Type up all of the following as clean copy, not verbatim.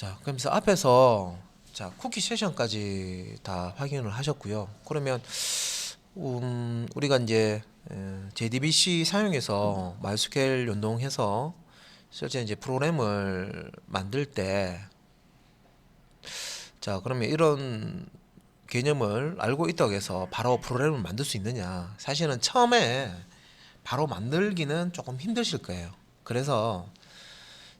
자, 그러면서 앞에서 자 쿠키 세션까지 다 확인을 하셨고요. 그러면 우리가 이제 JDBC 사용해서 MySQL 연동해서 실제 이제 프로그램을 만들 때, 자 그러면 이런 개념을 알고 있다고 해서 바로 프로그램을 만들 수 있느냐? 사실은 처음에 바로 만들기는 조금 힘드실 거예요. 그래서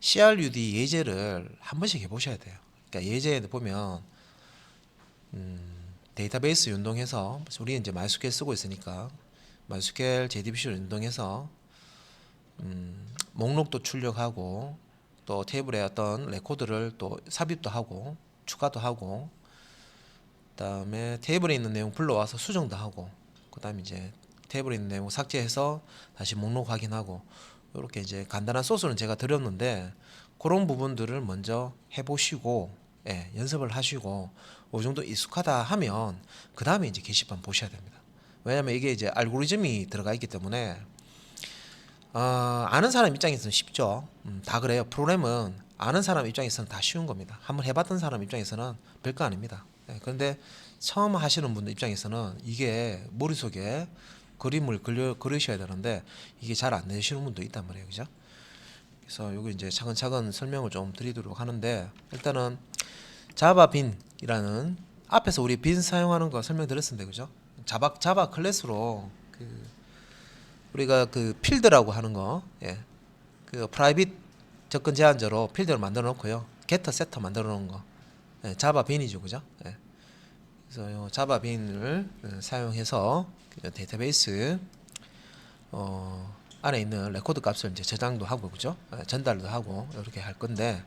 CRUD 예제를 한 번씩 해보셔야 돼요. 그러니까 예제에 보면 데이터베이스 연동해서, 우리 이제 MySQL 쓰고 있으니까 MySQL JDBC로 연동해서 목록도 출력하고 또 테이블에 어떤 레코드를 또 삽입도 하고 추가도 하고, 그다음에 테이블에 있는 내용 불러와서 수정도 하고, 그다음에 이제 테이블에 있는 내용 삭제해서 다시 목록 확인하고, 이렇게 이제 간단한 소스는 제가 드렸는데 그런 부분들을 먼저 해보시고, 연습을 하시고 어느 정도 익숙하다 하면 그 다음에 이제 게시판 보셔야 됩니다. 왜냐하면 이게 이제 알고리즘이 들어가 있기 때문에 아는 사람 입장에서는 쉽죠. 다 그래요. 프로그램은 아는 사람 입장에서는 다 쉬운 겁니다. 한번 해봤던 사람 입장에서는 별거 아닙니다. 그런데 처음 하시는 분들 입장에서는 이게 머릿속에 그림을 그리셔야 되는데 이게 잘 안 되시는 분도 있단 말이에요. 그죠? 그래서 여기 이제 차근차근 설명을 좀 드리도록 하는데, 일단은 자바 빈이라는, 앞에서 우리 빈 사용하는 거 설명드렸습니다. 그죠? 자바 클래스로 우리가 그 필드라고 하는 거, 그 프라이빗 접근 제한자로 필드를 만들어 놓고요. 게터 세터 만들어 놓은 거, 자바 빈이죠. 그죠? 그래서 요 자바 빈을 사용해서 그 데이터베이스 안에 있는 레코드 값을 이제 저장도 하고, 그죠? 전달도 하고 이렇게 할 건데,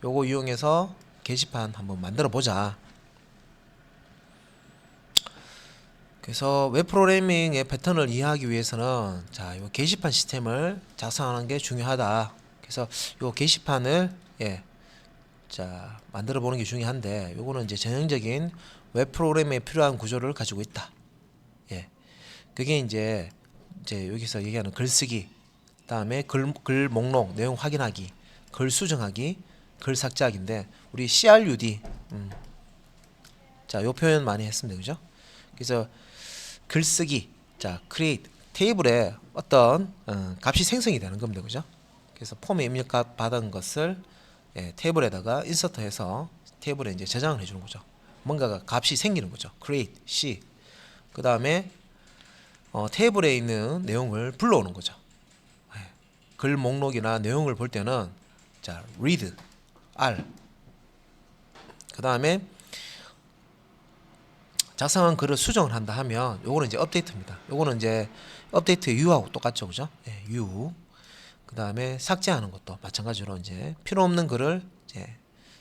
요거 이용해서 게시판 한번 만들어 보자. 그래서 웹 프로그래밍의 패턴을 이해하기 위해서는 자, 요 게시판 시스템을 작성하는 게 중요하다. 그래서 요 게시판을 자, 만들어 보는 게 중요한데, 요거는 이제 전형적인 웹 프로그램에 필요한 구조를 가지고 있다. 그게 이제 여기서 얘기하는 글쓰기, 다음에 글 목록 내용 확인하기, 글 수정하기, 글 삭제하기인데, 우리 CRUD 자, 요 표현 많이 했습니다. 그죠? 그래서 글쓰기, 자, create 테이블에 어떤 값이 생성이 되는 겁니다. 그죠? 그래서 폼에 입력 받은 것을 테이블에다가 인서트해서 테이블에 이제 저장을 해주는 거죠. 뭔가가 값이 생기는 거죠. create C. 그 다음에 테이블에 있는 내용을 불러오는 거죠. 글 목록이나 내용을 볼 때는 자, read R. 그 다음에 작성한 글을 수정을 한다 하면 요거는 이제 업데이트입니다. 요거는 이제 업데이트 U하고 똑같죠. 그죠? U. 그 다음에 삭제하는 것도 마찬가지로 이제 필요 없는 글을 이제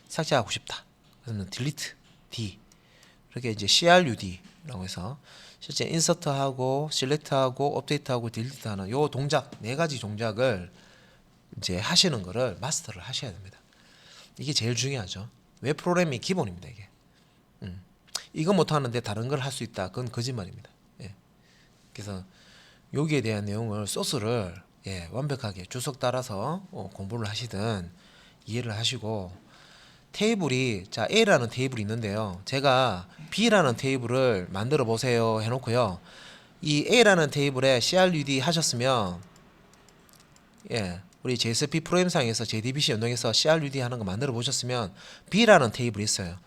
삭제하고 싶다. 그러면 delete D. 이렇게 이제 CRUD라고 해서 실제 인서트하고 셀렉트하고 업데이트하고 딜리트하는 요 동작, 네 가지 동작을 이제 하시는 거를 마스터를 하셔야 됩니다. 이게 제일 중요하죠. 웹 프로그램이 기본입니다. 이게. 이거 못하는데 다른 걸 할 수 있다. 그건 거짓말입니다. 그래서 여기에 대한 내용을, 소스를 완벽하게 주석 따라서 공부를 하시든 이해를 하시고, 테이블이, 자, A라는 테이블이 있는데요. 제가 B라는 테이블을 만들어 보세요 해놓고요. 이 A라는 테이블에 CRUD 하셨으면, 우리 JSP 프로그램상에서 JDBC 연동해서 CRUD 하는 거 만들어 보셨으면 B라는 테이블이 있어요.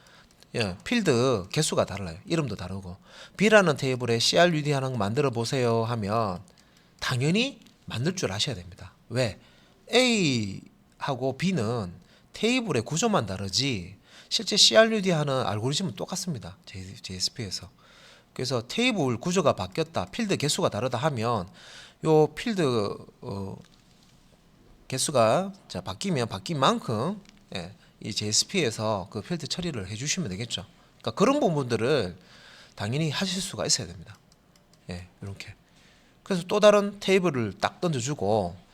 필드 개수가 달라요. 이름도 다르고. B라는 테이블에 CRUD 하는 거 만들어 보세요 하면 당연히 만들 줄 아셔야 됩니다. 왜? A하고 B는 테이블의 구조만 다르지 실제 CRUD 하는 알고리즘은 똑같습니다. JSP에서. 그래서 테이블 구조가 바뀌었다, 필드 개수가 다르다 하면 요 필드 개수가 자 바뀌면 바뀐 만큼 이 JSP에서 그 필드 처리를 해주시면 되겠죠. 그러니까 그런 부분들을 당연히 하실 수가 있어야 됩니다. 이렇게. 그래서 또 다른 테이블을 딱 던져주고,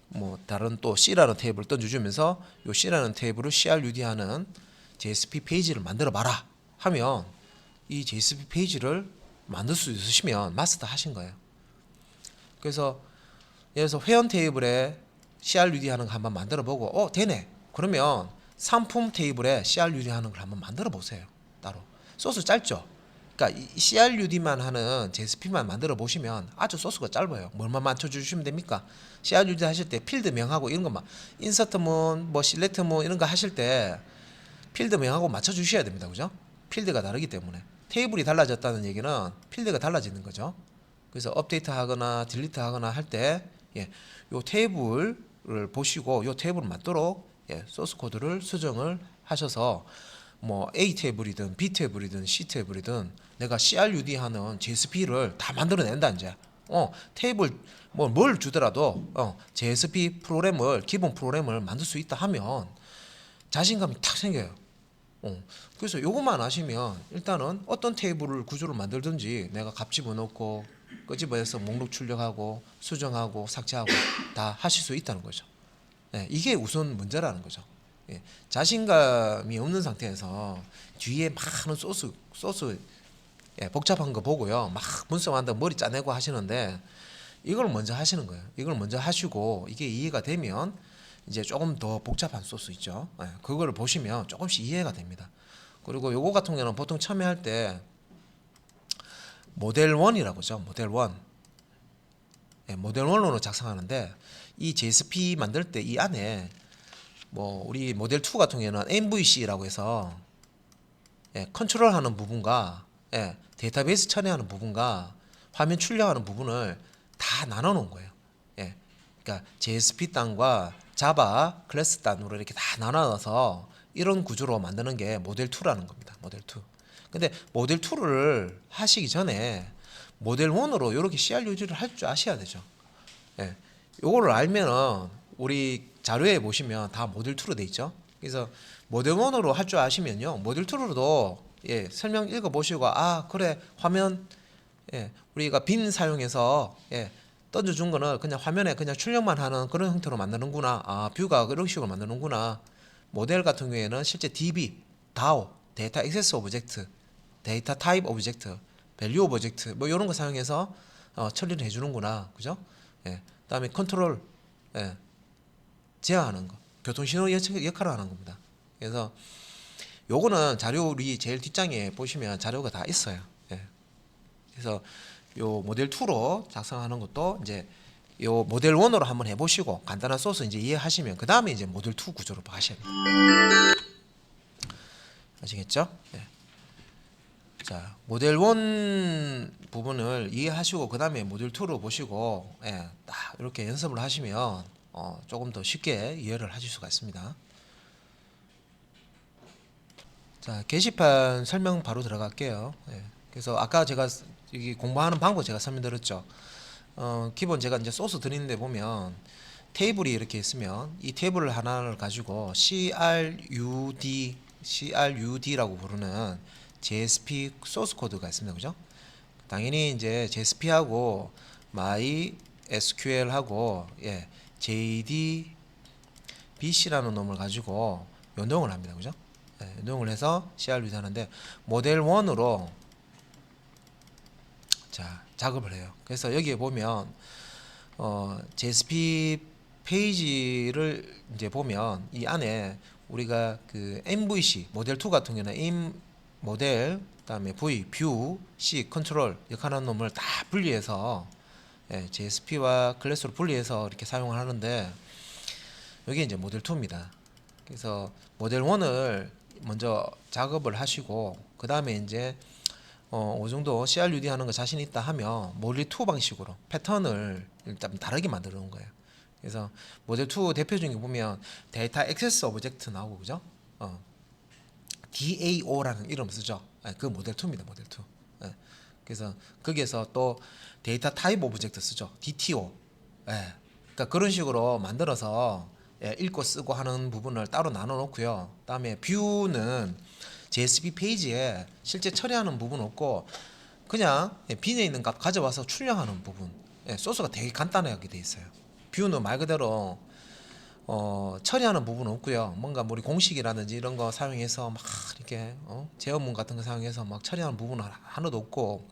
뭐 다른 또 C라는 테이블을 던져주면서 요 C라는 테이블을 CRUD 하는 JSP 페이지를 만들어 봐라 하면 이 JSP 페이지를 만들 수 있으시면 마스터 하신 거예요. 그래서 예를 들어서 회원 테이블에 CRUD 하는 거 한번 만들어 보고 되네. 그러면 상품 테이블에 CRUD 하는 걸 한번 만들어 보세요. 따로 소스 짧죠. 그러니까 이 CRUD만 하는 JSP만 만들어 보시면 아주 소스가 짧아요. 뭘만 맞춰 주시면 됩니까? CRUD 하실 때 필드명하고 이런 것만 인서트문 뭐 실렉트문 이런 거 하실 때 필드명하고 맞춰 주셔야 됩니다. 그죠? 필드가 다르기 때문에 테이블이 달라졌다는 얘기는 필드가 달라지는 거죠. 그래서 업데이트 하거나 딜리트 하거나 할 때 요 테이블을 보시고 요 테이블을 맞도록 소스 코드를 수정을 하셔서 뭐 A 테이블이든 B 테이블이든 C 테이블이든 내가 CRUD 하는 JSP를 다 만들어낸다 이제. 테이블 뭐 뭘 주더라도 JSP 프로그램을 기본 프로그램을 만들 수 있다 하면 자신감이 탁 생겨요. 그래서 요것만 아시면 일단은 어떤 테이블을 구조를 만들든지 내가 값 집어넣고 끄집어내서 목록 출력하고 수정하고 삭제하고 다 하실 수 있다는 거죠. 이게 우선 문제라는 거죠. 자신감이 없는 상태에서 뒤에 많은 소스 복잡한 거 보고요 막 분석한다고 머리 짜내고 하시는데 이걸 먼저 하시는 거예요. 이걸 먼저 하시고 이게 이해가 되면 이제 조금 더 복잡한 소스 있죠. 그거를 보시면 조금씩 이해가 됩니다. 그리고 요거 같은 경우는 보통 처음에 할 때 모델 1이라고 하죠. 모델 1. 모델 1으로 작성하는데 이 JSP 만들 때 이 안에 뭐 우리 모델 2 같은 경우에는 MVC라고 해서 컨트롤하는 부분과 데이터베이스 처리하는 부분과 화면 출력하는 부분을 다 나눠 놓은 거예요. 그러니까 JSP 단과 자바 클래스 단으로 이렇게 다 나눠서 이런 구조로 만드는 게 모델 2라는 겁니다. 모델 2. 근데 모델 2를 하시기 전에 모델 1으로 이렇게 CRUD를 할 줄 아셔야 되죠. 요거를 알면은 우리 자료에 보시면 다 모델 2로 돼 있죠. 그래서 모델 1으로 할 줄 아시면요. 모델 2로도 설명 읽어 보시고 그래 화면 우리가 빈 사용해서 던져준 거는 그냥 화면에 그냥 출력만 하는 그런 형태로 만드는구나. 뷰가 그런 식으로 만드는구나. 모델 같은 경우에는 실제 DB, DAO, 데이터 액세스 오브젝트, 데이터 타입 오브젝트, 밸류 오브젝트 뭐 이런 거 사용해서 처리를 해주는구나. 그죠? 그다음에 컨트롤 제어하는 거, 교통신호 역할을 하는 겁니다. 그래서 요거는 자료 우리 제일 뒷장에 보시면 자료가 다 있어요. 그래서 요 모델 2로 작성하는 것도 이제 요 모델 1으로 한번 해보시고 간단한 소스 이제 이해하시면 그 다음에 이제 모델 2 구조로 하셔야 돼요. 아시겠죠? 자, 모델 1 부분을 이해하시고 그 다음에 모델 2로 보시고 딱 이렇게 연습을 하시면 조금 더 쉽게 이해를 하실 수가 있습니다. 자, 게시판 설명 바로 들어갈게요. 그래서 아까 제가 여기 공부하는 방법 제가 설명드렸죠. 기본 제가 이제 소스 드리는데 보면 테이블이 이렇게 있으면 이 테이블 하나를 가지고 CRUD라고 부르는 JSP 소스 코드가 있습니다. 그죠? 당연히 이제 JSP하고 MySQL하고 JDBC라는 놈을 가지고 연동을 합니다. 그죠? 연동을 해서 CRUD 하는데 모델 1으로 자, 작업을 해요. 그래서 여기에 보면 JSP 페이지를 이제 보면 이 안에 우리가 그 MVC 모델 2 같은 경우는 임 모델 그다음에 V, 뷰, C, 컨트롤 역하는 놈을 다 분리해서 JSP와 클래스로 분리해서 이렇게 사용을 하는데 여기 이제 모델 2입니다. 그래서 모델 1을 먼저 작업을 하시고 그 다음에 이제 어느 정도 CRUD 하는 거 자신 있다 하면 모델 2 방식으로 패턴을 일단 다르게 만들어 놓은 거예요. 그래서 모델 2 대표 중에 보면 데이터 액세스 오브젝트 나오고 그죠? DAO라는 이름 쓰죠. 그 모델 2입니다. 모델 2. 그래서 거기에서 또 데이터 타입 오브젝트 쓰죠. DTO. 그러니까 그런 식으로 만들어서 읽고 쓰고 하는 부분을 따로 나눠 놓고요. 그다음에 뷰는 JSP 페이지에 실제 처리하는 부분 없고 그냥 빈에 있는 값 가져와서 출력하는 부분. 소스가 되게 간단하게 돼 있어요. 뷰는 말 그대로 처리하는 부분은 없고요. 뭔가 우리 공식이라든지 이런 거 사용해서 막 이렇게 제어문 같은 거 사용해서 막 처리하는 부분은 하나도 없고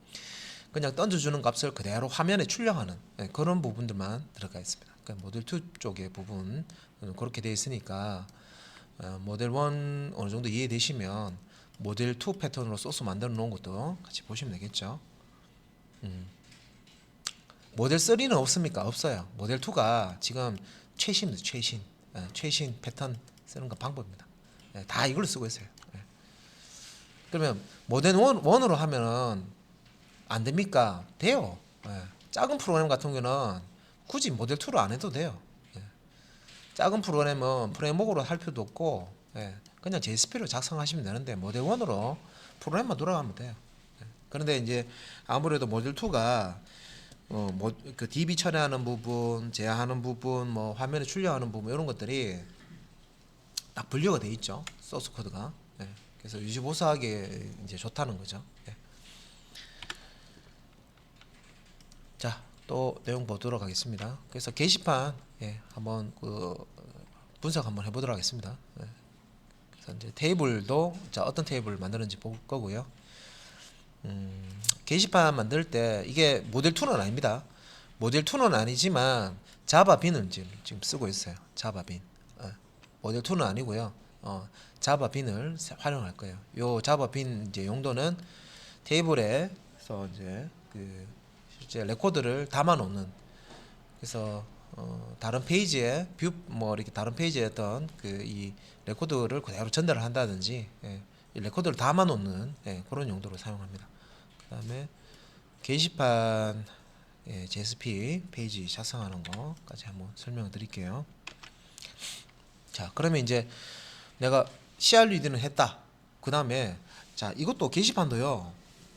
그냥 던져주는 값을 그대로 화면에 출력하는 그런 부분들만 들어가 있습니다. 그러니까 모델 2 쪽의 부분 그렇게 되어 있으니까 모델 1 어느 정도 이해되시면 모델 2 패턴으로 소스 만들어 놓은 것도 같이 보시면 되겠죠. 모델 3는 없습니까? 없어요. 모델 2가 지금 최신입니다. 최신 패턴 쓰는 거 방법입니다. 다 이걸로 쓰고 있어요. 그러면 모델 1으로 하면은 안 됩니까? 돼요. 작은 프로그램 같은 경우는 굳이 모델 2로 안 해도 돼요. 작은 프로그램은 프레임워크로 할 필요도 없고 그냥 JSP로 작성하시면 되는데 모델 1으로 프로그램만 돌아가면 돼요. 그런데 이제 아무래도 모델 2가 그 DB 처리하는 부분, 제어하는 부분, 뭐 화면에 출력하는 부분 이런 것들이 딱 분류가 돼 있죠. 소스 코드가. 그래서 유지보수하기 이제 좋다는 거죠. 자, 또 내용 보도록 하겠습니다. 그래서 게시판 한번 그 분석 한번 해보도록 하겠습니다. 그래서 이제 테이블도 어떤 테이블을 만드는지 볼 거고요. 게시판 만들 때 이게 모델 2는 아닙니다. 모델 2는 아니지만 자바 빈을 지금 쓰고 있어요. 자바 빈. 모델 2는 아니고요. 자바 빈을 활용할 거예요. 요 자바 빈 이제 용도는 테이블에서 이제 그 실제 레코드를 담아 놓는, 그래서 다른 페이지에 뭐 이렇게 다른 페이지에 어떤 그 이 레코드를 그대로 전달을 한다든지 이 레코드를 담아 놓는 그런 용도로 사용합니다. 그다음에 게시판 JSP 페이지 작성하는 거까지 한번 설명을 드릴게요. 자, 그러면 이제 내가 CRUD는 했다. 그 다음에 자, 이것도 게시판도요.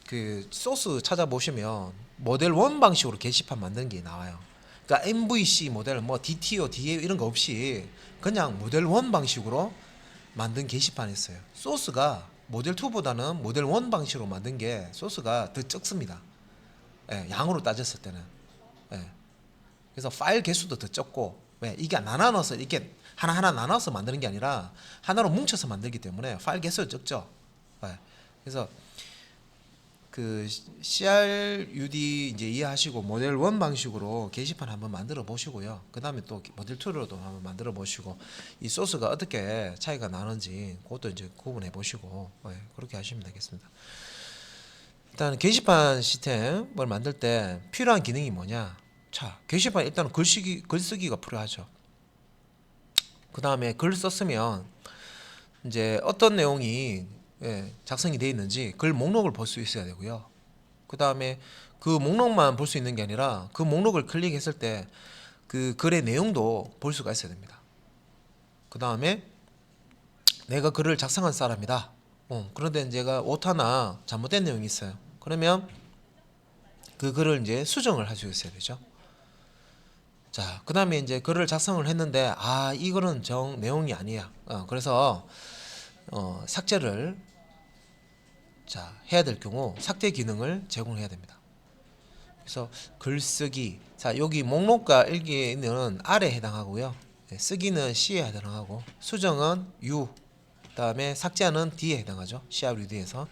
그 소스 찾아보시면 모델 1 방식으로 게시판 만드는 게 나와요. 그러니까 MVC 모델, 뭐 DTO, DAO 이런 거 없이 그냥 모델 1 방식으로 만든 게시판이 있어요. 소스가 모델 2보다는 모델 1 방식으로 만든 게 소스가 더 적습니다. 양으로 따졌을 때는. 그래서 파일 개수도 더 적고, 이게 나눠서 이렇게 하나하나 나눠서 만드는 게 아니라 하나로 뭉쳐서 만들기 때문에 파일 개수가 적죠. 그래서 그 CRUD 이제 이해하시고 모델 1 방식으로 게시판 한번 만들어 보시고요. 그 다음에 또 모델 2로도 한번 만들어 보시고 이 소스가 어떻게 차이가 나는지 그것도 이제 구분해 보시고 그렇게 하시면 되겠습니다. 일단 게시판 시스템을 만들 때 필요한 기능이 뭐냐? 자, 게시판 일단 글쓰기가 필요하죠. 그 다음에 글 썼으면 이제 어떤 내용이 작성이 되어 있는지 글 목록을 볼 수 있어야 되고요. 그 다음에 그 목록만 볼 수 있는 게 아니라 그 목록을 클릭했을 때 그 글의 내용도 볼 수가 있어야 됩니다. 그 다음에 내가 글을 작성한 사람이다. 그런데 제가 오타나 잘못된 내용이 있어요. 그러면 그 글을 이제 수정을 할 수 있어야 되죠. 자, 그 다음에 이제 글을 작성을 했는데 이거는 내용이 아니야. 그래서 삭제를 해야 될 경우 삭제 기능을 제공해야 됩니다. 그래서 글쓰기, 자 여기 목록과 일기는 R에 해당하고요. 쓰기는 C에 해당하고 수정은 U, 그다음에 삭제하는 D에 해당하죠. CRUD에서.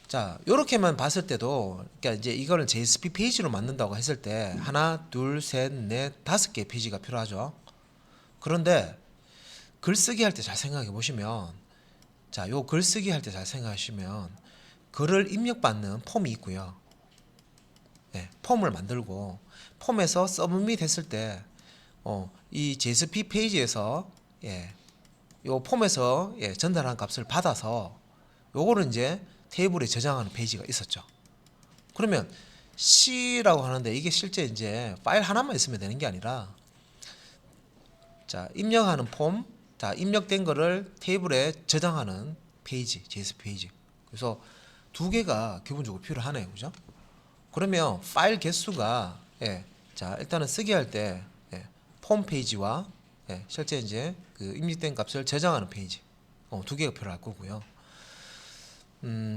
자, 요렇게만 봤을 때도, 그러니까 이제 이거를 JSP 페이지로 만든다고 했을 때 하나, 둘, 셋, 넷, 5개의 페이지가 필요하죠. 그런데 글쓰기 할 때 잘 생각해 보시면, 자, 요 글쓰기 할 때 잘 생각하시면 글을 입력받는 폼이 있고요. 폼을 만들고 폼에서 서브밋 했을 때 이 JSP 페이지에서 요 폼에서 전달한 값을 받아서 요거를 이제 테이블에 저장하는 페이지가 있었죠. 그러면 C라고 하는데 이게 실제 이제 파일 하나만 있으면 되는 게 아니라, 자, 입력하는 폼, 자, 입력된 거를 테이블에 저장하는 페이지, JSP 페이지. 그래서 두 개가 기본적으로 필요하네요. 그죠? 그러면 파일 개수가 자, 일단은 쓰기 할 때 폼 페이지와 실제 이제 그 입력된 값을 저장하는 페이지 두 개가 필요할 거고요.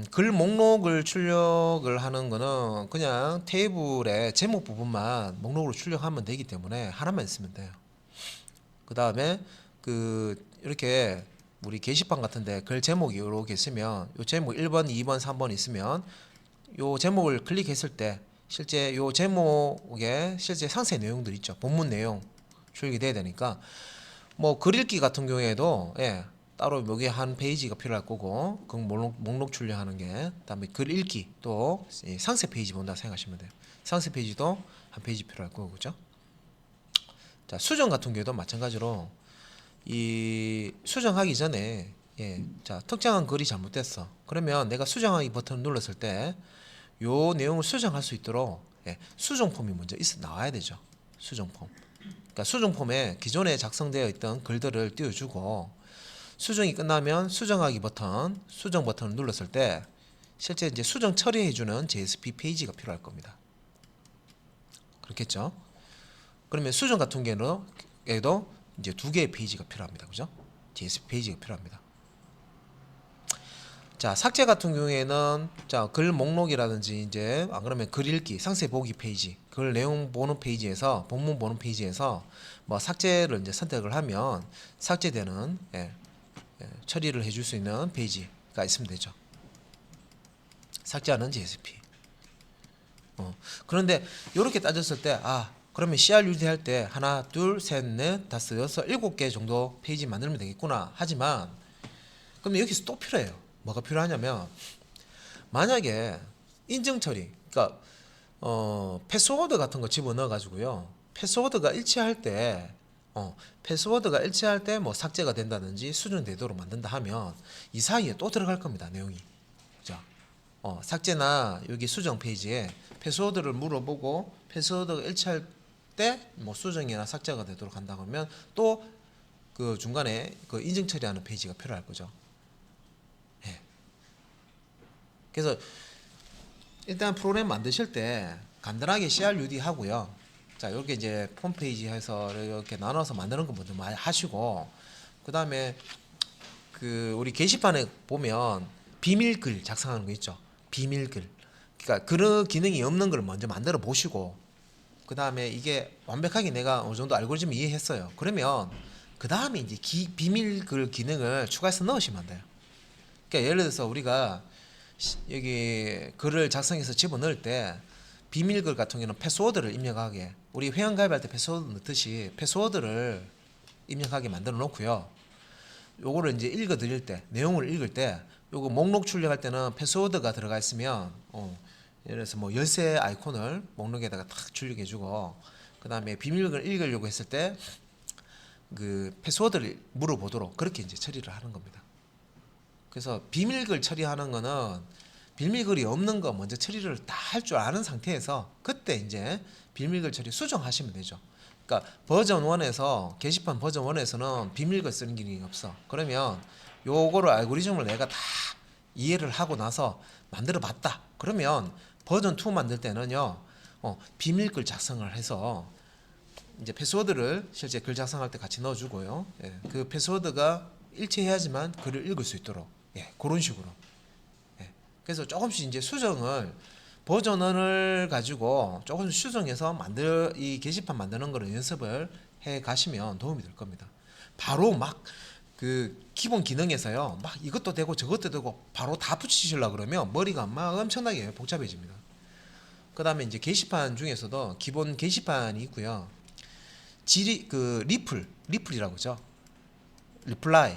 글 목록을 출력을 하는 거는 그냥 테이블의 제목 부분만 목록으로 출력하면 되기 때문에 하나만 있으면 돼요. 그 다음에 이렇게 우리 게시판 같은데 글 제목이 이렇게 있으면 요 제목 1번, 2번, 3번 있으면 요 제목을 클릭했을 때 실제 요 제목에 실제 상세 내용들 있죠. 본문 내용 출력이 돼야 되니까 뭐 글 읽기 같은 경우에도 따로 여기 한 페이지가 필요할 거고 그 목록 출력하는 게 그다음에 글 읽기 또 상세 페이지 본다 생각하시면 돼요. 상세 페이지도 한 페이지 필요할 거고 그죠? 자 수정 같은 경우도 마찬가지로 이 수정하기 전에 자 특정한 글이 잘못됐어. 그러면 내가 수정하기 버튼을 눌렀을 때 요 내용을 수정할 수 있도록 수정 폼이 먼저 나와야 되죠. 수정 폼. 그러니까 수정 폼에 기존에 작성되어 있던 글들을 띄워주고 수정이 끝나면 수정하기 버튼, 수정 버튼을 눌렀을 때 실제 이제 수정 처리해주는 JSP 페이지가 필요할 겁니다. 그렇겠죠? 그러면 수정 같은 경우에도 이제 두 개의 페이지가 필요합니다. 그죠? JSP 페이지가 필요합니다. 자, 삭제 같은 경우에는 자, 글 목록이라든지 이제 안 그러면 글 읽기, 상세 보기 페이지, 글 내용 보는 페이지에서 본문 보는 페이지에서 뭐 삭제를 이제 선택을 하면 삭제되는 처리를 해줄 수 있는 페이지가 있으면 되죠. 삭제하는 JSP. 그런데 이렇게 따졌을 때 그러면 CRUD 할 때 하나, 둘, 셋, 넷, 다섯, 여섯, 7개 정도 페이지 만들면 되겠구나. 하지만 그럼 여기서 또 필요해요. 뭐가 필요하냐면 만약에 인증 처리, 그러니까 패스워드 같은 거 집어넣어 가지고요. 패스워드가 일치할 때 뭐 삭제가 된다든지 수정되도록 만든다 하면 이 사이에 또 들어갈 겁니다. 내용이. 그죠? 삭제나 여기 수정 페이지에 패스워드를 물어보고 패스워드가 일치할 때 뭐 수정이나 삭제가 되도록 한다 하면 또 그 중간에 그 인증 처리하는 페이지가 필요할 거죠. 그래서 일단 프로그램 만드실 때 간단하게 CRUD 하고요. 자, 이렇게 이제 홈페이지 해서 이렇게 나눠서 만드는 거 먼저 많이 하시고, 그 다음에 그 우리 게시판에 보면 비밀글 작성하는 거 있죠. 비밀글. 그러니까 그런 기능이 없는 걸 먼저 만들어 보시고, 그 다음에 이게 완벽하게 내가 어느 정도 알고리즘을 이해했어요. 그러면 그 다음에 이제 비밀글 기능을 추가해서 넣으시면 안 돼요. 그러니까 예를 들어서 우리가 여기 글을 작성해서 집어넣을 때 비밀글 같은 경우는 패스워드를 입력하게, 우리 회원가입할 때 패스워드 넣듯이 패스워드를 입력하게 만들어 놓고요. 요거를 이제 읽어 드릴 때, 내용을 읽을 때 요거 목록 출력할 때는 패스워드가 들어가 있으면 예를 들어서 뭐 열쇠 아이콘을 목록에다가 탁 출력해 주고, 그 다음에 비밀글을 읽으려고 했을 때 그 패스워드를 물어보도록 그렇게 이제 처리를 하는 겁니다. 그래서 비밀글 처리하는 거는 비밀글이 없는 거 먼저 처리를 다 할 줄 아는 상태에서 그때 이제 비밀글 처리 수정하시면 되죠. 그러니까 버전 1에서 게시판 버전 1에서는 비밀글 쓰는 기능이 없어. 그러면 요거를 알고리즘을 내가 다 이해를 하고 나서 만들어 봤다. 그러면 버전 2 만들 때는요. 비밀글 작성을 해서 이제 패스워드를 실제 글 작성할 때 같이 넣어 주고요. 그 패스워드가 일치해야지만 글을 읽을 수 있도록 그런 식으로. 그래서 조금씩 이제 수정을 버전을 가지고 조금씩 수정해서 이 게시판 만드는 거를 연습을 해 가시면 도움이 될 겁니다. 바로 막 그 기본 기능에서요, 막 이것도 되고 저것도 되고 바로 다 붙이시려고 그러면 머리가 막 엄청나게 복잡해집니다. 그 다음에 이제 게시판 중에서도 기본 게시판이 있고요. 리플이라고 하죠. 리플라이.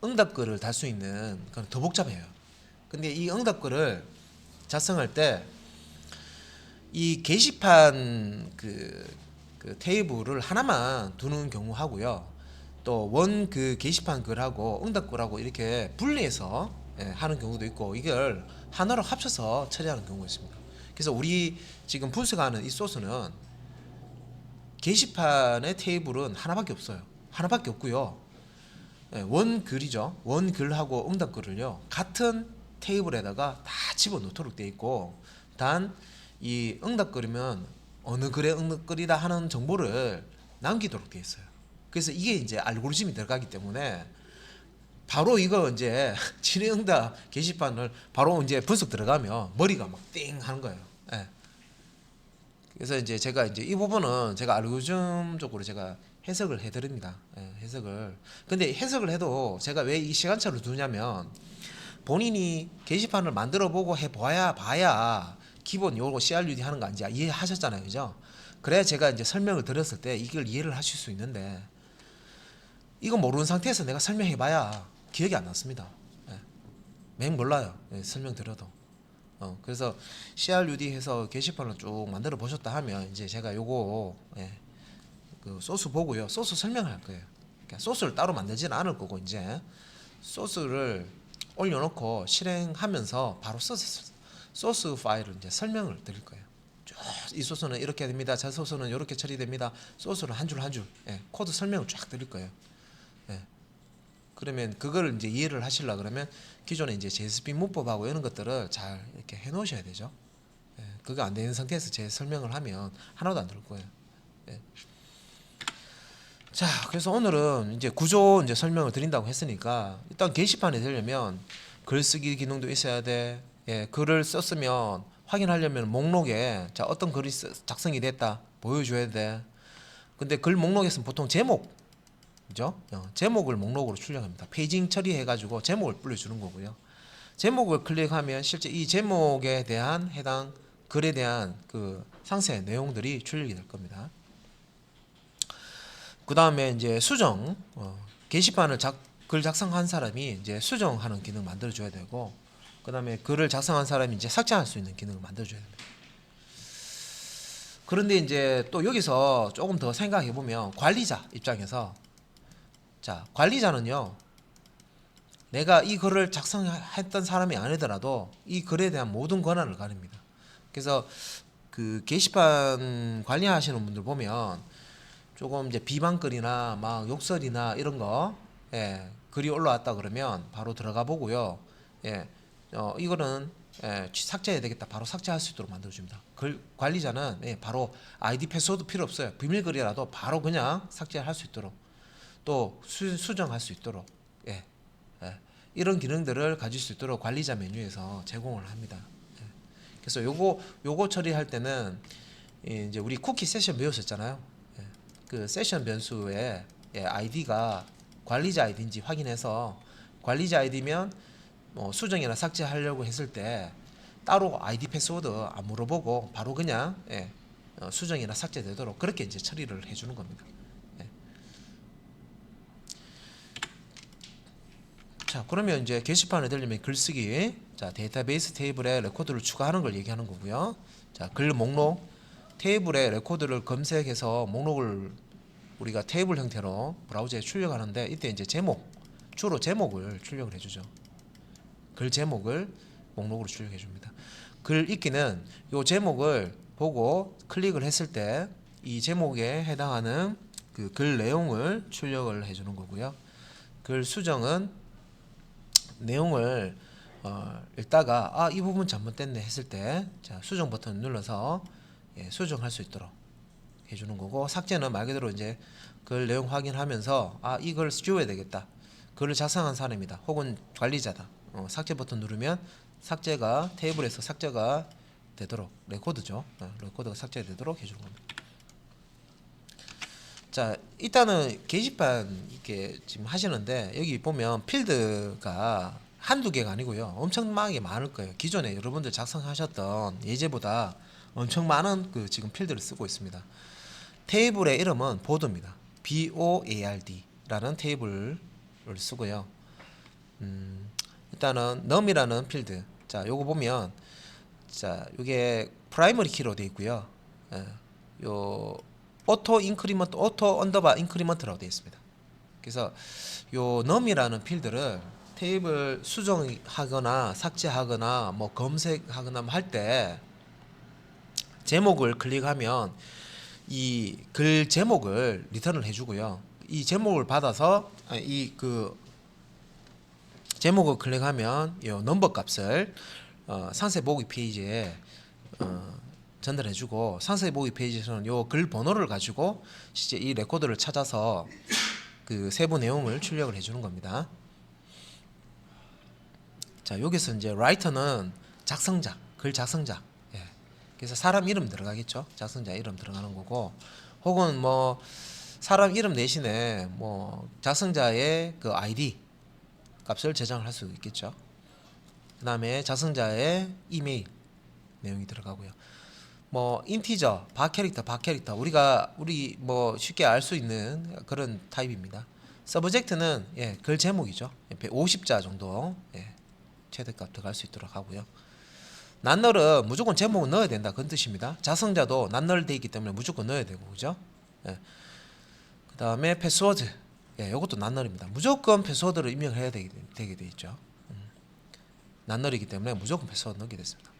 응답글을 달 수 있는 그건 더 복잡해요. 근데 이 응답글을 작성할 때 이 게시판 그 테이블을 하나만 두는 경우 하고요. 또 그 게시판 글하고 응답글하고 이렇게 분리해서 하는 경우도 있고, 이걸 하나로 합쳐서 처리하는 경우가 있습니다. 그래서 우리 지금 분석하는 이 소스는 게시판의 테이블은 하나밖에 없어요. 하나밖에 없고요. 원글이죠. 원글하고 응답글을요 같은 테이블에다가 다 집어넣도록 되어 있고, 단 이 응답글이면 어느 글에 응답글이다 하는 정보를 남기도록 되어 있어요. 그래서 이게 이제 알고리즘이 들어가기 때문에 바로 이거 이제 질의응답 게시판을 바로 이제 분석 들어가면 머리가 막 띵 하는 거예요. 그래서 이제 제가 이제 이 부분은 제가 알고리즘적으로 제가 해석을 해드립니다. 해석을. 근데 해석을 해도 제가 왜 이 시간차를 두냐면 본인이 게시판을 만들어 보고 봐야 기본 요거 CRUD 하는 거 아닌지 이해하셨잖아요. 그죠? 그래야 제가 이제 설명을 드렸을 때 이걸 이해를 하실 수 있는데 이거 모르는 상태에서 내가 설명해봐야 기억이 안 났습니다. 예. 맹 몰라요. 예, 설명드려도. 그래서 CRUD 해서 게시판을 쭉 만들어 보셨다 하면 이제 제가 요거 그 소스 보고요. 소스 설명할 거예요. 그러니까 소스를 따로 만들지는 않을 거고 이제 소스를 올려놓고 실행하면서 바로 소스 파일을 이제 설명을 드릴 거예요. 이 소스는 이렇게 됩니다. 저 소스는 이렇게 처리됩니다. 소스는 한 줄 한 줄 코드 설명을 쫙 드릴 거예요. 예. 그러면 그거를 이제 이해를 하시려 그러면 기존에 이제 JSP 문법하고 이런 것들을 잘 이렇게 해 놓으셔야 되죠. 예. 그거 안 되는 상태에서 제 설명을 하면 하나도 안 될 거예요. 예. 자, 그래서 오늘은 이제 구조 이제 설명을 드린다고 했으니까 일단 게시판에 되려면 글쓰기 기능도 있어야 돼. 예, 글을 썼으면 확인하려면 목록에 자 어떤 글이 작성이 됐다 보여줘야 돼. 근데 글 목록에서는 보통 제목, 그죠? 제목을 목록으로 출력합니다. 페이징 처리해가지고 제목을 불러주는 거고요. 제목을 클릭하면 실제 이 제목에 대한 해당 글에 대한 그 상세 내용들이 출력이 될 겁니다. 그 다음에 이제 수정, 게시판을 글 작성한 사람이 이제 수정하는 기능 만들어 줘야 되고, 그 다음에 글을 작성한 사람이 이제 삭제할 수 있는 기능을 만들어 줘야 됩니다. 그런데 이제 또 여기서 조금 더 생각해 보면 관리자 입장에서 자, 관리자는요, 내가 이 글을 작성했던 사람이 아니더라도 이 글에 대한 모든 권한을 가집니다. 그래서 그 게시판 관리하시는 분들 보면 조금 이제 비방글이나 막 욕설이나 이런 거, 글이 올라왔다 그러면 바로 들어가 보고요. 이거는 삭제해야 되겠다. 바로 삭제할 수 있도록 만들어줍니다. 글 관리자는 바로 아이디 패스워드 필요 없어요. 비밀글이라도 바로 그냥 삭제할 수 있도록 또 수정할 수 있도록 이런 기능들을 가질 수 있도록 관리자 메뉴에서 제공을 합니다. 그래서 요거 처리할 때는 이제 우리 쿠키 세션 배웠었잖아요. 그 세션 변수에 아이디가 관리자 아이디인지 확인해서 관리자 아이디면 수정이나 삭제하려고 했을 때 따로 아이디 패스워드 안 물어보고 바로 그냥 수정이나 삭제되도록 그렇게 이제 처리를 해주는 겁니다. 자, 그러면 이제 게시판에 들리면 글쓰기, 자 데이터베이스 테이블에 레코드를 추가하는 걸 얘기하는 거고요. 자, 글 목록 테이블에 레코드를 검색해서 목록을 우리가 테이블 형태로 브라우저에 출력하는데 이때 이제 제목, 주로 제목을 출력을 해주죠. 글 제목을 목록으로 출력해 줍니다. 글 읽기는 이 제목을 보고 클릭을 했을 때 이 제목에 해당하는 그 글 내용을 출력을 해주는 거고요. 글 수정은 내용을 읽다가 이 부분 잘못됐네 했을 때 자, 수정 버튼을 눌러서 수정할 수 있도록 해주는 거고, 삭제는 말 그대로 이제 글 내용 확인하면서 이걸 지워야 되겠다. 글을 작성한 사람이다. 혹은 관리자다. 삭제 버튼 누르면 삭제가 테이블에서 삭제가 되도록 레코드죠. 레코드가 삭제되도록 해주는 겁니다. 자, 일단은 게시판 이렇게 지금 하시는데 여기 보면 필드가 한두 개가 아니고요. 엄청나게 많을 거예요. 기존에 여러분들 작성하셨던 예제보다 엄청 많은 그 지금 필드를 쓰고 있습니다. 테이블의 이름은 보드입니다. BOARD라는 테이블을 쓰고요. 일단은 num이라는 필드. 자, 요거 보면 자, 요게 프라이머리 키로 되어 있고요. 요 오토 인크리먼트, 오토 언더바 인크리먼트라고 되어 있습니다. 그래서 요 num이라는 필드를 테이블 수정하거나 삭제하거나 뭐 검색하거나 할 때 제목을 클릭하면 이 글 제목을 리턴을 해주고요. 이 제목을 받아서 이 그 제목을 클릭하면 이 넘버 값을 상세 보기 페이지에 전달해주고, 상세 보기 페이지에서는 이 글 번호를 가지고 실제 이 레코드를 찾아서 그 세부 내용을 출력을 해주는 겁니다. 자, 여기서 이제 라이터는 작성자, 글 작성자. 그래서 사람 이름 들어가겠죠. 작성자 이름 들어가는 거고, 혹은 뭐 사람 이름 대신에 뭐 작성자의 그 아이디 값을 저장을 할 수 있겠죠. 그 다음에 작성자의 이메일 내용이 들어가고요. 뭐 인티저, 바 캐릭터 우리 뭐 쉽게 알 수 있는 그런 타입입니다. 서브젝트는 예, 글 제목이죠. 50자 정도 예, 최대값 들어갈 수 있도록 하고요. 낱널은 무조건 제목은 넣어야 된다 그런 뜻입니다. 자성자도 낱널 돼 있기 때문에 무조건 넣어야 되고 그죠? 예. 그 다음에 패스워드 예, 이것도 낱널입니다. 무조건 패스워드를 입력해야 되게 돼 있죠. 낱널이기 때문에 무조건 패스워드 넣게 됐습니다.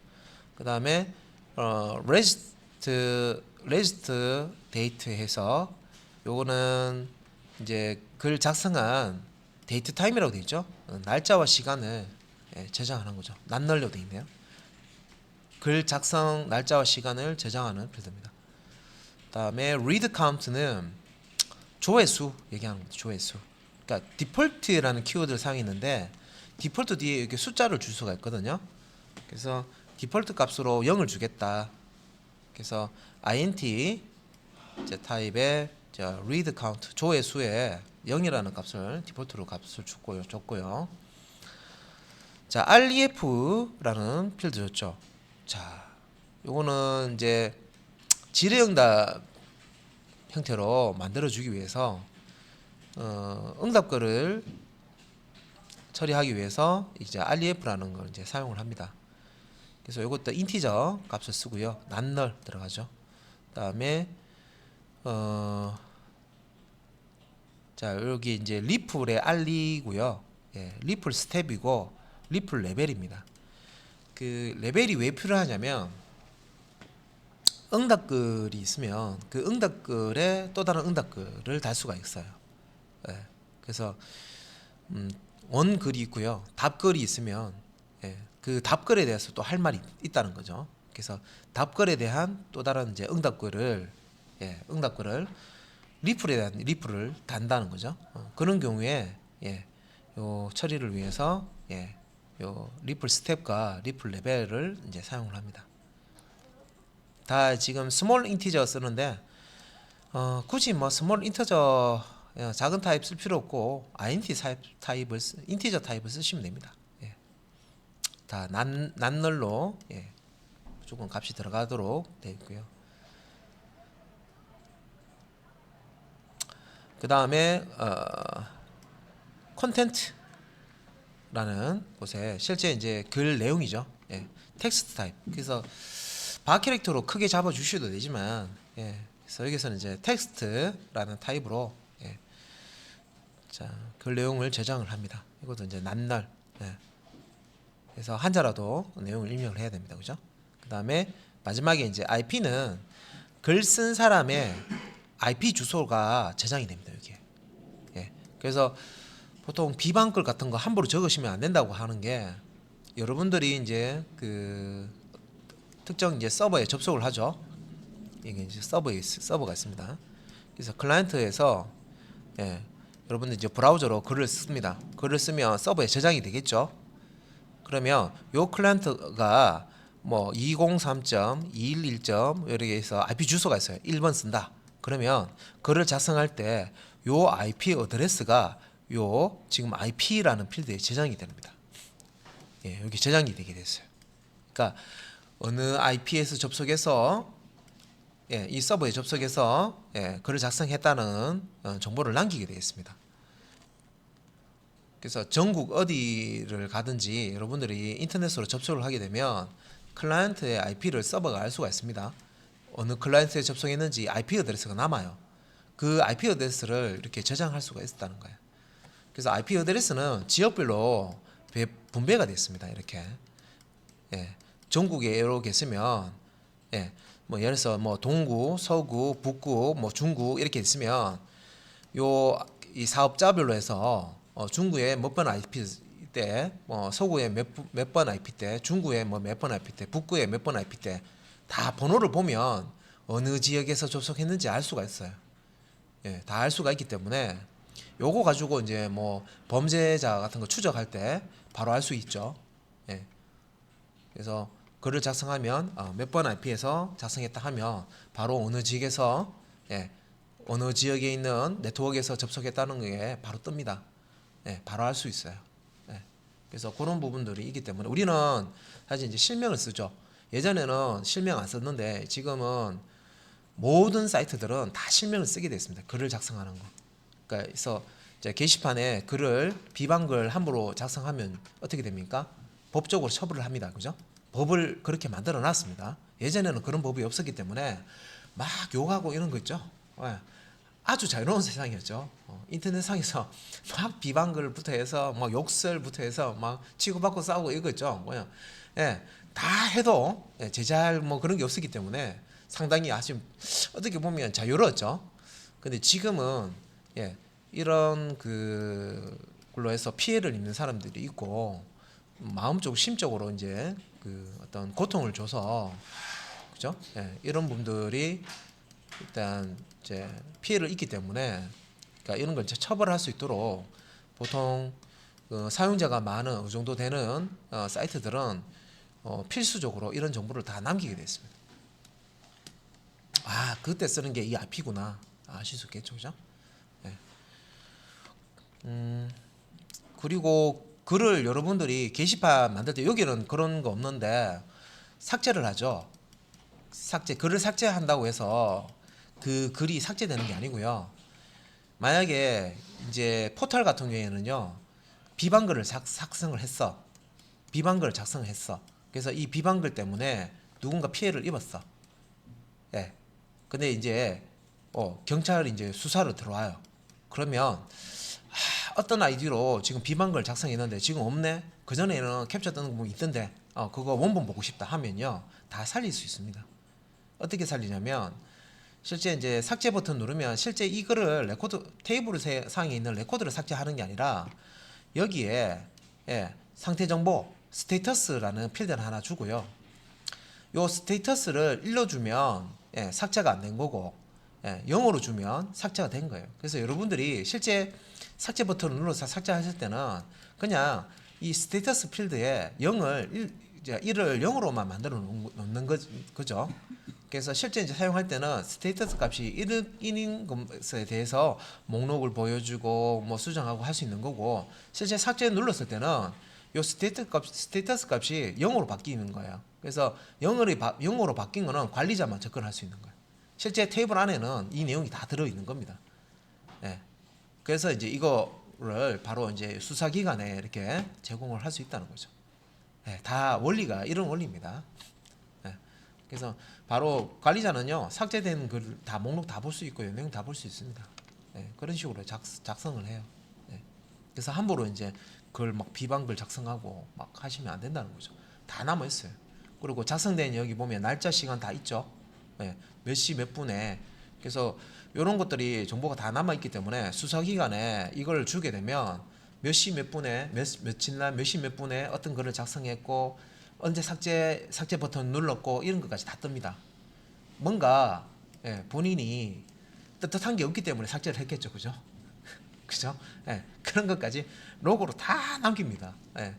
그 다음에 레지스트 데이트 해서 요거는 이제 글 작성한 데이트 타임이라고 되어 있죠. 날짜와 시간을 예, 저장하는 거죠. 낱널로 되어 있네요. 글 작성 날짜와 시간을 저장하는 필드입니다. 그다음에 read count는 조회수 얘기하는 거죠. 조회수. 그러니까 디폴트라는 키워드를 사용했는데 디폴트 뒤에 이렇게 숫자를 줄 수가 있거든요. 그래서 디폴트 값으로 0을 주겠다. 그래서 int 이제 타입의 read count 조회수에 0이라는 값을 디폴트로 값을 줬고요. 자, ref라는 필드 줬죠. 자, 요거는 이제 질의응답 형태로 만들어주기 위해서 응답글을 처리하기 위해서 이제 ref라는 걸 이제 사용을 합니다. 그래서 이것도 인티저 값을 쓰고요. 낱널 들어가죠. 그다음에 자 여기 이제 리플의 알리고요. 예, 리플 스텝이고 리플 레벨입니다. 그 레벨이 왜 필요하냐면 응답글이 있으면 그 응답글에 또 다른 응답글을 달 수가 있어요. 예, 그래서 원글이 있고요. 답글이 있으면 예, 그 답글에 대해서 또 할 말이 있다는 거죠. 그래서 답글에 대한 또 다른 이제 응답글을 리플에 대한 리플을 단다는 거죠. 그런 경우에 예, 요 처리를 위해서 예, 요 리플 스텝과 리플 레벨을 이제 사용을 합니다. 다 지금 스몰 인티저 쓰는데 굳이 뭐 스몰 인티저 작은 타입 쓸 필요 없고 인티저 타입을 쓰시면 됩니다. 예. 다 낱널로 예, 무조건 값이 들어가도록 되어 있고요. 그 다음에 콘텐츠라는 곳에 실제 이제 글 내용이죠. 예, 텍스트 타입. 그래서 바 캐릭터로 크게 잡아 주셔도 되지만 예, 그래서 여기서는 이제 텍스트라는 타입으로 예, 자, 글 내용을 저장을 합니다. 이것도 이제 낱널. 예. 그래서 한자라도 내용을 입력을 해야 됩니다. 그죠? 그 다음에 마지막에 이제 IP는 글 쓴 사람의 IP 주소가 저장이 됩니다. 여기에. 예. 그래서 보통 비방글 같은 거 함부로 적으시면 안 된다고 하는 게 여러분들이 이제 그 특정 이제 서버에 접속을 하죠. 이게 이제 서버가 있습니다. 그래서 클라이언트에서 예, 여러분들 이제 브라우저로 글을 씁니다. 글을 쓰면 서버에 저장이 되겠죠. 그러면 요 클라이언트가 뭐 203.211. 이렇게 해서 IP 주소가 있어요. 1번 쓴다. 그러면 글을 작성할 때 요 IP 어드레스가 요 지금 IP라는 필드에 저장이 됩니다. 예, 여기 저장이 되게 됐어요. 그러니까 어느 IP에서 접속해서 예, 이 서버에 접속해서 예, 글을 작성했다는 정보를 남기게 되겠습니다. 그래서 전국 어디를 가든지 여러분들이 인터넷으로 접속을 하게 되면 클라이언트의 IP를 서버가 알 수가 있습니다. 어느 클라이언트에 접속했는지 IP 어드레스가 남아요. 그 IP 어드레스를 이렇게 저장할 수가 있다는 거예요. 그래서 IP 어드레스는 지역별로 분배가 됐습니다. 이렇게 예, 전국에 이렇게 있으면 예, 뭐 예를 들어서 뭐 동구, 서구, 북구, 뭐 중구 이렇게 있으면 요 이 사업자별로 해서 중구에 몇 번 IP 때, 서구에 몇 번 IP 때, 중구에 뭐 몇 번 IP 때, 북구에 몇 번 IP 때 다 번호를 보면 어느 지역에서 접속했는지 알 수가 있어요. 예, 다 알 수가 있기 때문에 요거 가지고 이제 뭐 범죄자 같은 거 추적할 때 바로 알 수 있죠. 예. 그래서 글을 작성하면 몇 번 IP에서 작성했다 하면 바로 어느 지역에서 예, 어느 지역에 있는 네트워크에서 접속했다는 게 바로 뜹니다. 예, 바로 알 수 있어요. 예. 그래서 그런 부분들이 있기 때문에 우리는 사실 이제 실명을 쓰죠. 예전에는 실명 안 썼는데 지금은 모든 사이트들은 다 실명을 쓰게 됐습니다. 글을 작성하는 거. 그래서 이제 게시판에 글을 비방글 함부로 작성하면 어떻게 됩니까? 법적으로 처벌을 합니다. 그죠? 법을 그렇게 만들어 놨습니다. 예전에는 그런 법이 없었기 때문에 막 욕하고 이런 거 있죠. 예. 아주 자유로운 세상이었죠. 인터넷상에서 막 비방글부터 해서 막 욕설부터 해서 막 치고받고 싸우고 이거 있죠. 뭐야. 예. 다 해도 예, 제잘 뭐 그런 게 없었기 때문에 상당히 아주 어떻게 보면 자유로웠죠. 근데 지금은 예, 이런 그걸로 해서 피해를 입는 사람들이 있고 마음적 심적으로 이제 그 어떤 고통을 줘서 그죠? 예, 이런 분들이 일단 이제 피해를 입기 때문에 그러니까 이런 걸 이제 처벌할 수 있도록 보통 그 사용자가 많은 어느 정도 되는 사이트들은 필수적으로 이런 정보를 다 남기게 돼 있습니다. 아 그때 쓰는 게 이 IP구나 아실 수 있겠죠, 그죠? 네. 그리고 글을 여러분들이 게시판 만들 때 여기는 그런 거 없는데 삭제를 하죠. 글을 삭제한다고 해서 그 글이 삭제되는 게 아니고요. 만약에 이제 포털 같은 경우에는요, 비방글을 작성을 했어. 비방글을 작성했어. 그래서 이 비방글 때문에 누군가 피해를 입었어. 예. 근데 이제 경찰이 이제 수사를 들어와요. 그러면 어떤 아이디로 지금 비방글 작성했는데 지금 없네. 그 전에는 캡처 뜨는 거 있던데 그거 원본 보고 싶다 하면요 다 살릴 수 있습니다. 어떻게 살리냐면 실제 이제 삭제 버튼 누르면 실제 이 글을 레코드 테이블 상에 있는 레코드를 삭제하는 게 아니라 여기에 예, 상태 정보 스테이터스라는 필드를 하나 주고요. 요 스테이터스를 1로 주면 예, 삭제가 안 된 거고 예, 0으로 주면 삭제가 된 거예요. 그래서 여러분들이 실제 삭제 버튼을 눌러서 삭제하실 때는 그냥 이 스테이터스 필드에 0을 1을 0으로만 만들어 놓는 거죠. 그래서 실제 이제 사용할 때는 스테이터스 값이 1인 것에 대해서 목록을 보여주고 뭐 수정하고 할 수 있는 거고 실제 삭제 눌렀을 때는 요 스테이터스 값이 0으로 바뀌는 거예요. 그래서 0으로 바뀐 거는 관리자만 접근할 수 있는 거예요. 실제 테이블 안에는 이 내용이 다 들어 있는 겁니다. 네. 그래서 이제 이거를 바로 이제 수사기관에 이렇게 제공을 할 수 있다는 거죠. 네, 다 원리가 이런 원리입니다. 네. 그래서 바로 관리자는요 삭제된 글 다 목록 다 볼 수 있고요 내용 다 볼 수 있습니다. 네, 그런 식으로 작성을 해요. 네. 그래서 함부로 이제 그걸 막 비방글 작성하고 막 하시면 안 된다는 거죠. 다 남아 있어요. 그리고 작성된 여기 보면 날짜 시간 다 있죠. 네, 몇 시 몇 분에 그래서 이런 것들이 정보가 다 남아 있기 때문에 수사기관에 이걸 주게 되면 몇 시 몇 분에 며칠 날 몇 시 몇 분에 어떤 글을 작성했고 언제 삭제 버튼 눌렀고 이런 것까지 다 뜹니다. 뭔가 예, 본인이 떳떳한 게 없기 때문에 삭제를 했겠죠, 그죠? 그죠? 예, 그런 것까지 로고로 다 남깁니다. 예.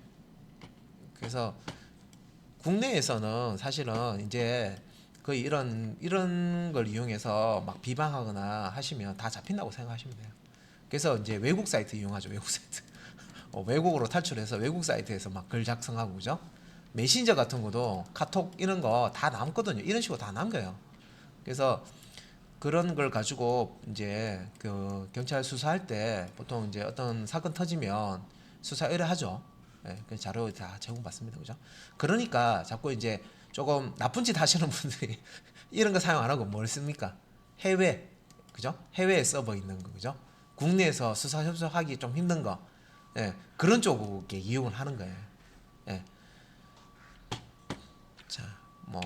그래서 국내에서는 사실은 이제 거의 이런 걸 이용해서 막 비방하거나 하시면 다 잡힌다고 생각하시면 돼요. 그래서 이제 외국 사이트 이용하죠, 외국 사이트. 외국으로 탈출해서 외국 사이트에서 막 글 작성하고 그죠? 메신저 같은 것도 카톡 이런 거 다 남거든요. 이런 식으로 다 남겨요. 그래서 그런 걸 가지고 이제 그 경찰 수사할 때 보통 이제 어떤 사건 터지면 수사 의뢰하죠. 예, 그 자료 다 제공받습니다. 그죠? 그러니까 자꾸 이제 조금 나쁜 짓 하시는 분들이 이런 거 사용 안 하고 뭘 씁니까? 해외, 그죠? 해외에 서버 있는 거, 그죠? 국내에서 수사 협조하기 좀 힘든 거, 예, 그런 쪽에 이용을 하는 거예요. 예. 자, 뭐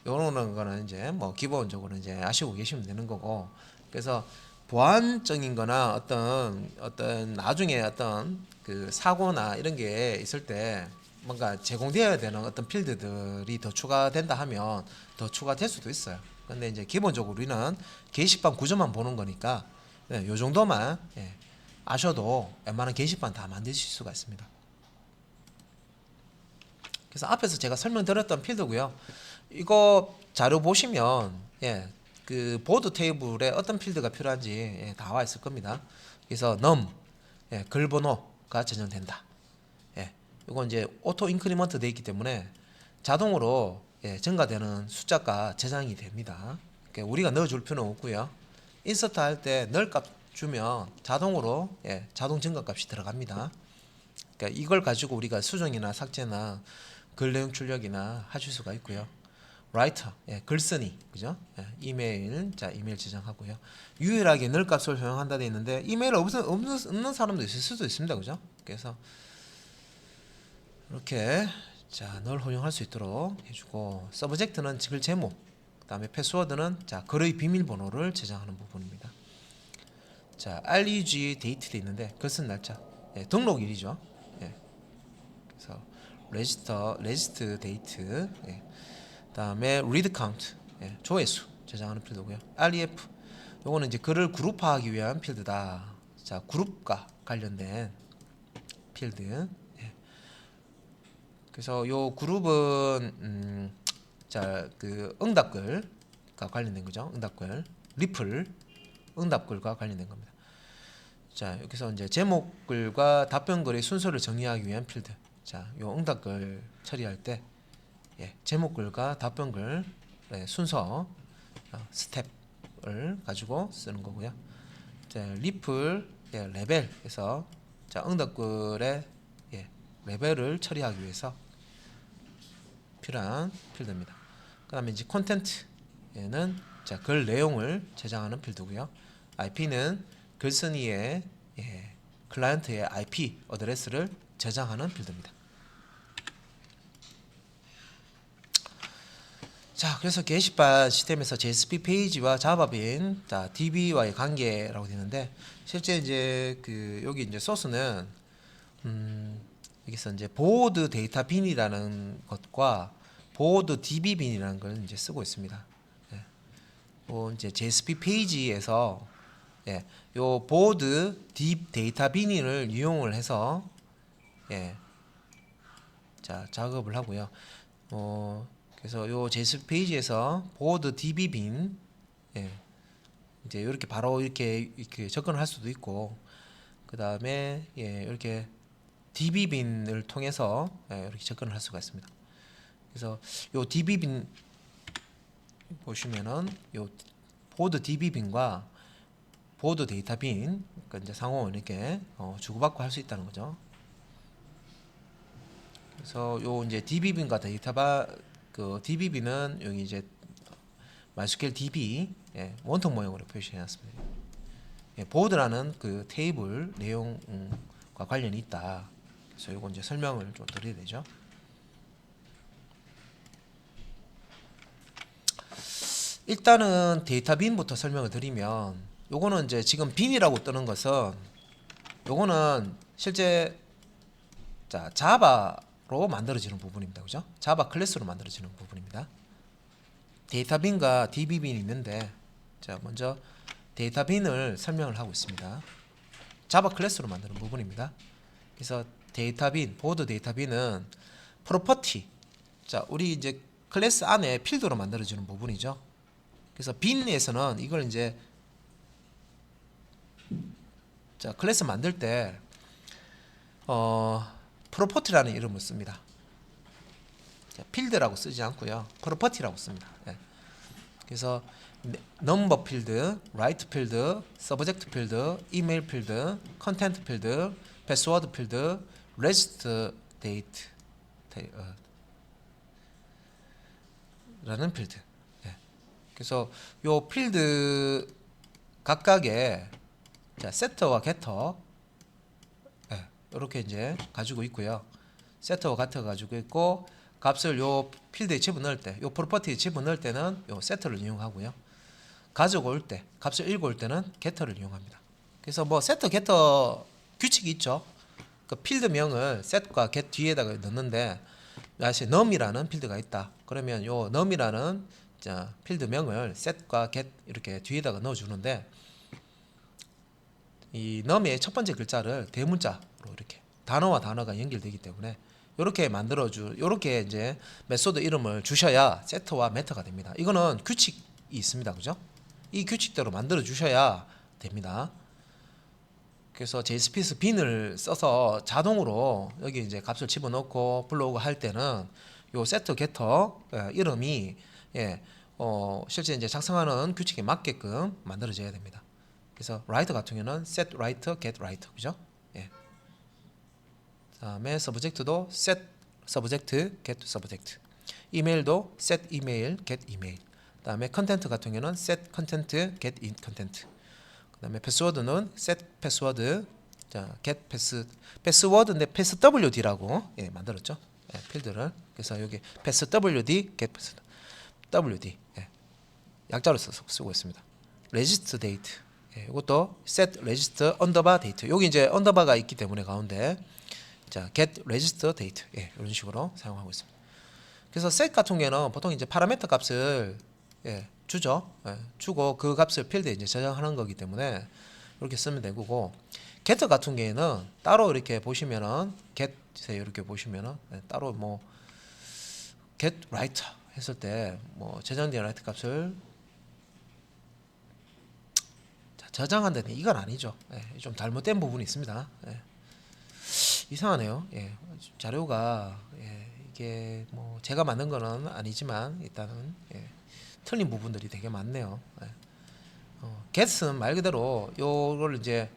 요런 거는 이제 뭐 기본적으로 이제 아시고 계시면 되는 거고 그래서 보안적인 거나 어떤 나중에 어떤 그 사고나 이런 게 있을 때 뭔가 제공되어야 되는 어떤 필드들이 더 추가된다 하면 더 추가될 수도 있어요. 근데 이제 기본적으로 우리는 게시판 구조만 보는 거니까 네, 요 정도만 예, 아셔도 웬만한 게시판 다 만드실 수가 있습니다. 그래서 앞에서 제가 설명드렸던 필드고요. 이거 자료 보시면 예, 그 보드 테이블에 어떤 필드가 필요한지 예, 다 나와 있을 겁니다. 그래서 num 예, 글 번호가 저장된다. 예, 이건 이제 오토 인크리먼트 돼 있기 때문에 자동으로 증가되는 숫자가 저장이 됩니다. 그러니까 우리가 넣어줄 필요는 없고요. 인서트 할 때 널 값 주면 자동으로 자동 증가 값이 들어갑니다. 그러니까 이걸 가지고 우리가 수정이나 삭제나 글 내용 출력이나 하실 수가 있고요. 라이터, 글쓰기, 그죠? 이메일 저장하고요. 유일하게 널 값을 사용한다 돼 있는데 이메일 없는 사람도 있을 수도 있습니다, 그죠? 그래서 이렇게 널 활용할 수 있도록 해주고, 서브젝트는 글 제목, 그다음에 패스워드는 글의 비밀번호를 저장하는 부분입니다. reg 데이트도 있는데 글 쓴 날짜, 등록일이죠. 그래서 레지스트 데이트, 그다음에 read count, 조회수 저장하는 필드고요. ref, 요거는 이제 글을 그룹화하기 위한 필드다. 그룹과 관련된 필드. 그래서 요 그룹은 그 응답글과 관련된 거죠. 응답글, 리플, 응답글과 관련된 겁니다. 여기서 이제 제목글과 답변글의 순서를 정리하기 위한 필드. 요 응답글 처리할 때 제목글과 답변글 순서 스텝을 가지고 쓰는 거고요. 리플 레벨에서 응답글의 레벨을 처리하기 위해서 필요한 필드입니다. 그다음에 이제 콘텐트에는 글 내용을 저장하는 필드고요. IP는 글쓴이의 클라이언트의 IP 어드레스를 저장하는 필드입니다. 그래서 게시판 시스템에서 JSP 페이지와 자바빈, DB와의 관계라고 되는데, 실제 이제 여기 이제 소스는 여기서 이제 보드 데이터 빈이라는 것과 보드 DB 빈이라는 걸 이제 쓰고 있습니다. 이제 JSP 페이지에서 요 보드 데이터 빈을 이용을 해서 작업을 하고요. 그래서 요 JSP 페이지에서 보드 DB 빈 이제 이렇게 바로 이렇게 접근을 할 수도 있고, 그 다음에 이렇게 DB 빈을 통해서 이렇게 접근을 할 수가 있습니다. 그래서 요 DB 빈 보시면은 요 보드 DB 빈과 보드 데이터 빈, 그러니까 이제 상호 이렇게 주고받고 할 수 있다는 거죠. 그래서 요 이제 DB 빈과 그 DB 빈은 여기 이제 MySQL DB 원통 모형으로 표시해놨습니다. 보드라는 그 테이블 내용과 관련이 있다. 그래서 요거 이제 설명을 좀 드려야 되죠. 일단은 데이터 빈부터 설명을 드리면, 요거는 이제 지금 빈이라고 뜨는 것은 요거는 실제 자바로 만들어지는 부분입니다. 그죠? 자바 클래스로 만들어지는 부분입니다. 데이터 빈과 DB 빈이 있는데, 먼저 데이터 빈을 설명을 하고 있습니다. 자바 클래스로 만드는 부분입니다. 그래서 데이터 빈, 보드 데이터 빈은 프로퍼티, 우리 이제 클래스 안에 필드로 만들어지는 부분이죠. 그래서 빈에서는 이걸 이제 클래스 만들 때 프로퍼티라는 이름을 씁니다. 필드라고 쓰지 않고요, 프로퍼티라고 씁니다. 그래서 넘버 필드, 라이트 필드, 서브젝트 필드, 이메일 필드, 컨텐트 필드, 패스워드 필드, 레지스트 데이트 라는 필드. 그래서 요 필드 각각의 세터와 게터 이렇게 이제 가지고 있고요. 세터와 게터가 가지고 있고, 값을 요 필드에 집어넣을 때, 요 프로퍼티에 집어넣을 때는 요 세터를 이용하고요. 가져올 때, 값을 읽어올 때는 게터를 이용합니다. 그래서 뭐 세터, 게터 규칙이 있죠. 그 필드명을 set과 get 뒤에다가 넣는데, 다시 num이라는 필드가 있다. 그러면 요 num이라는 필드명을 set과 get 이렇게 뒤에다가 넣어주는데, 이 num의 첫 번째 글자를 대문자로 이렇게 단어와 단어가 연결되기 때문에 이렇게 요렇게 이제 메소드 이름을 주셔야 세터와 메터가 됩니다. 이거는 규칙이 있습니다. 그죠? 이 규칙대로 만들어 주셔야 됩니다. 그래서 JSP에서 빈을 써서 자동으로 여기 이제 값을 집어넣고 불러오고 할 때는 요 세트 게터 이름이 실제 이제 작성하는 규칙에 맞게끔 만들어져야 됩니다. 그래서 write 같은 경우는 set write, get write, 그죠? 예. 그다음에 subject도 set subject, get subject. 이메일도 set email, get email. 그다음에 content 같은 경우는 set content, get in content. 그다음에 패스워드는 set password, 자 get password인데 passwd라고 만들었죠. 필드를. 그래서 여기 passwd, get passwd 약자로 쓰고 있습니다. register date. 이것도 set register underbar date. 여기 이제 underbar가 있기 때문에 가운데 자 get register date 이런 식으로 사용하고 있습니다. 그래서 set 같은 경우는 보통 이제 파라미터 값을 주죠. 주고 그 값을 필드에 이제 저장하는 거기 때문에 이렇게 쓰면 되고, get 같은 경우에는 따로 이렇게 보시면은 get 이렇게 보시면은 따로 뭐 get write 했을 때 뭐 저장된 write 값을 저장한다는 이건 아니죠. 좀 잘못된 부분이 있습니다. 이상하네요. 자료가 이게 뭐 제가 만든 거는 아니지만 일단은 틀린 부분들이 되게 많네요. get은 말 그대로 요걸 이제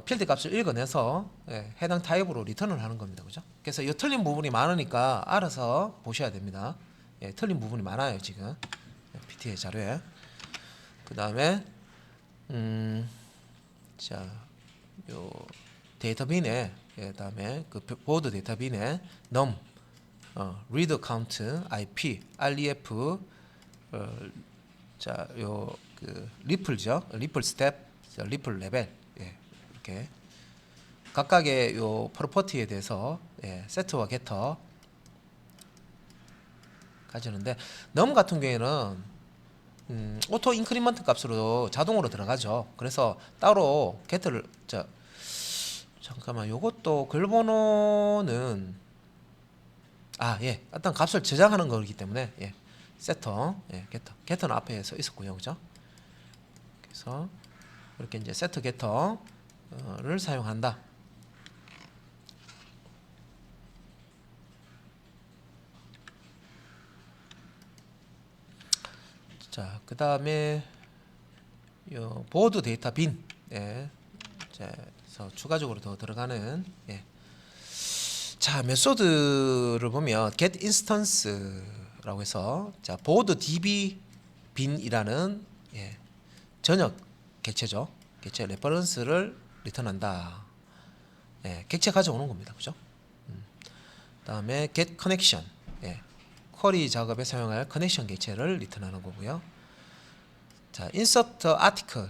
필드 값을 읽어내서 해당 타입으로 리턴을 하는 겁니다. 그죠? 그래서 이 틀린 부분이 많으니까 알아서 보셔야 됩니다. 틀린 부분이 많아요 지금 PT의 자료에. 그 다음에 자, 요 데이터 빈에 그다음에 그 보드 데이터 빈에 num, read count, IP, REF, 자, 요 그 리플죠, 리플 스텝, 리플 레벨, 이렇게 각각의 요 프로퍼티에 대해서 세트와 게터 가지는데 num 같은 경우에는 오토 인크리먼트 값으로 자동으로 들어가죠. 그래서 따로 get를 잠깐만 요것도 글번호는 어떤 값을 저장하는 거기 때문에 세터, get는 앞에서 있었고요, 그죠? 그래서 이렇게 이제 세트 get를 사용한다. 자, 그 다음에 보드 데이터 빈, 그래서 추가적으로 더 들어가는 자 메소드를 보면 get instance라고 해서 자 보드 db 빈이라는 전역 객체죠. 객체 레퍼런스를 리턴한다. 객체 가져오는 겁니다. 그죠? 다음에 get connection, 쿼리 작업에 사용할 커넥션 객체를 리턴하는 거고요. 자, insert article,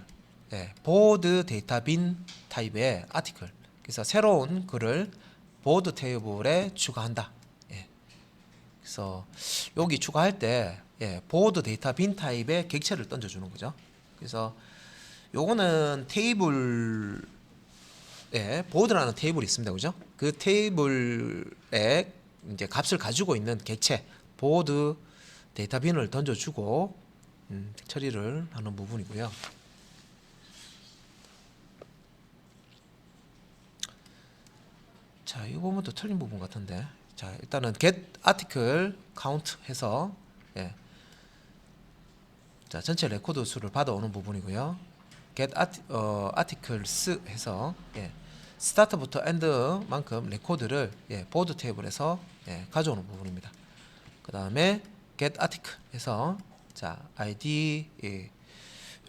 보드 데이터 빈 타입의 article. 그래서 새로운 글을 보드 테이블에 추가한다. 그래서 여기 추가할 때 보드 데이터 빈 타입의 객체를 던져주는 거죠. 그래서 요거는 테이블에 보드라는 테이블이 있습니다. 그죠? 그 테이블에 이제 값을 가지고 있는 객체 보드 데이터 빈을 던져주고 처리를 하는 부분이고요. 자, 이 부분도 틀린 부분 같은데. 자, 일단은 get article count 해서 자, 전체 레코드 수를 받아오는 부분이고요. get articles 해서 스타트부터 엔드만큼 레코드를 보드 테이블에서 가져오는 부분입니다. 그 다음에 get article 해서 자 id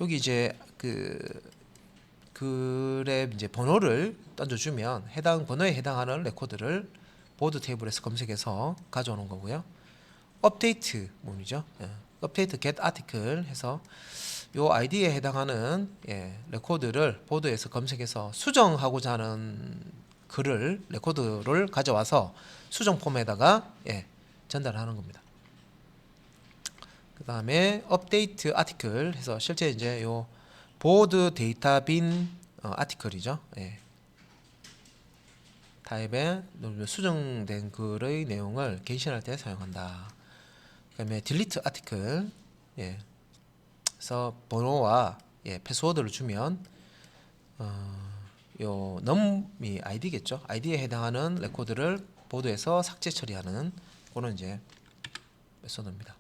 여기 이제 그 글의 이제 번호를 던져주면 해당 번호에 해당하는 레코드를 보드 테이블에서 검색해서 가져오는 거고요. 업데이트 부분이죠. 업데이트 get article 해서 요 아이디에 해당하는 레코드를 보드에서 검색해서 수정하고자 하는 글을 레코드를 가져와서 수정 폼에다가 전달하는 겁니다. 그 다음에 업데이트 아티클 해서 실제 이제 요 보드 데이터 빈 아티클이죠. 타입에 수정된 글의 내용을 갱신할 때 사용한다. 그 다음에 딜리트 아티클, 그래서 번호와 패스워드를 주면 요 num이 id겠죠. id에 해당하는 레코드를 보드에서 삭제 처리하는 그거는 이제 메소드입니다.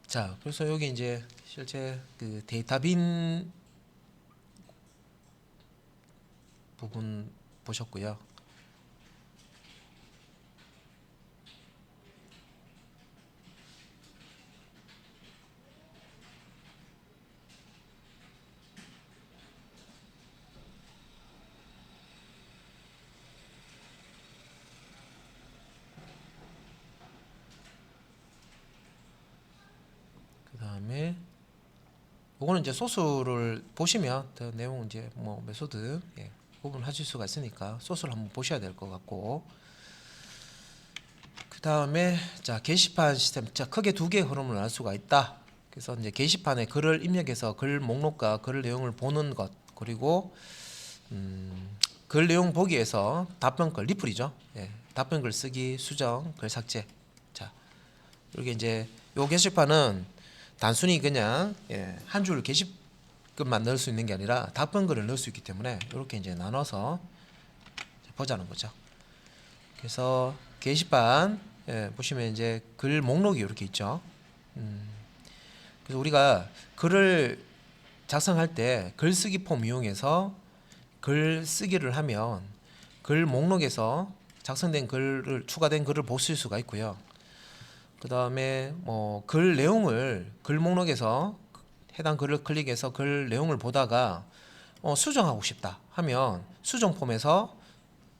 자, 그래서 여기 이제 실제 그 데이터빈 부분 보셨고요. 그 다음에 요거는 이제 소스를 보시면 더 내용 이제 뭐 메소드 구분하실 수가 있으니까 소스를 한번 보셔야 될 것 같고, 그 다음에 자 게시판 시스템, 자 크게 두 개의 흐름을 나눌 수가 있다. 그래서 이제 게시판에 글을 입력해서 글 목록과 글 내용을 보는 것, 그리고 글 내용 보기에서 답변글 리플이죠. 답변글 쓰기, 수정, 글 삭제. 자 이렇게 이제 요 게시판은 단순히 그냥 한 줄 게시글만 넣을 수 있는 게 아니라 답변글을 넣을 수 있기 때문에 이렇게 이제 나눠서 보자는 거죠. 그래서 게시판 보시면 이제 글 목록이 이렇게 있죠. 그래서 우리가 글을 작성할 때 글쓰기 폼 이용해서 글 쓰기를 하면 글 목록에서 작성된 글을 추가된 글을 보실 수가 있고요. 그 다음에 뭐 글 내용을 글 목록에서 해당 글을 클릭해서 글 내용을 보다가 수정하고 싶다 하면 수정 폼에서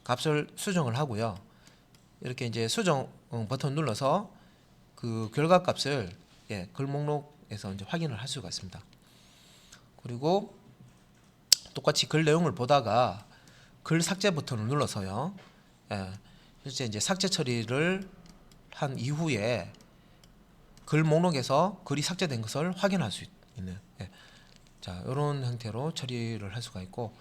값을 수정을 하고요. 이렇게 이제 수정 버튼 눌러서 그 결과 값을 글 목록에서 이제 확인을 할 수가 있습니다. 그리고 똑같이 글 내용을 보다가 글 삭제 버튼을 눌러서요. 실제 이제 삭제 처리를 한 이후에 글 목록에서 글이 삭제된 것을 확인할 수 있는 자 이런 형태로 처리를 할 수가 있고,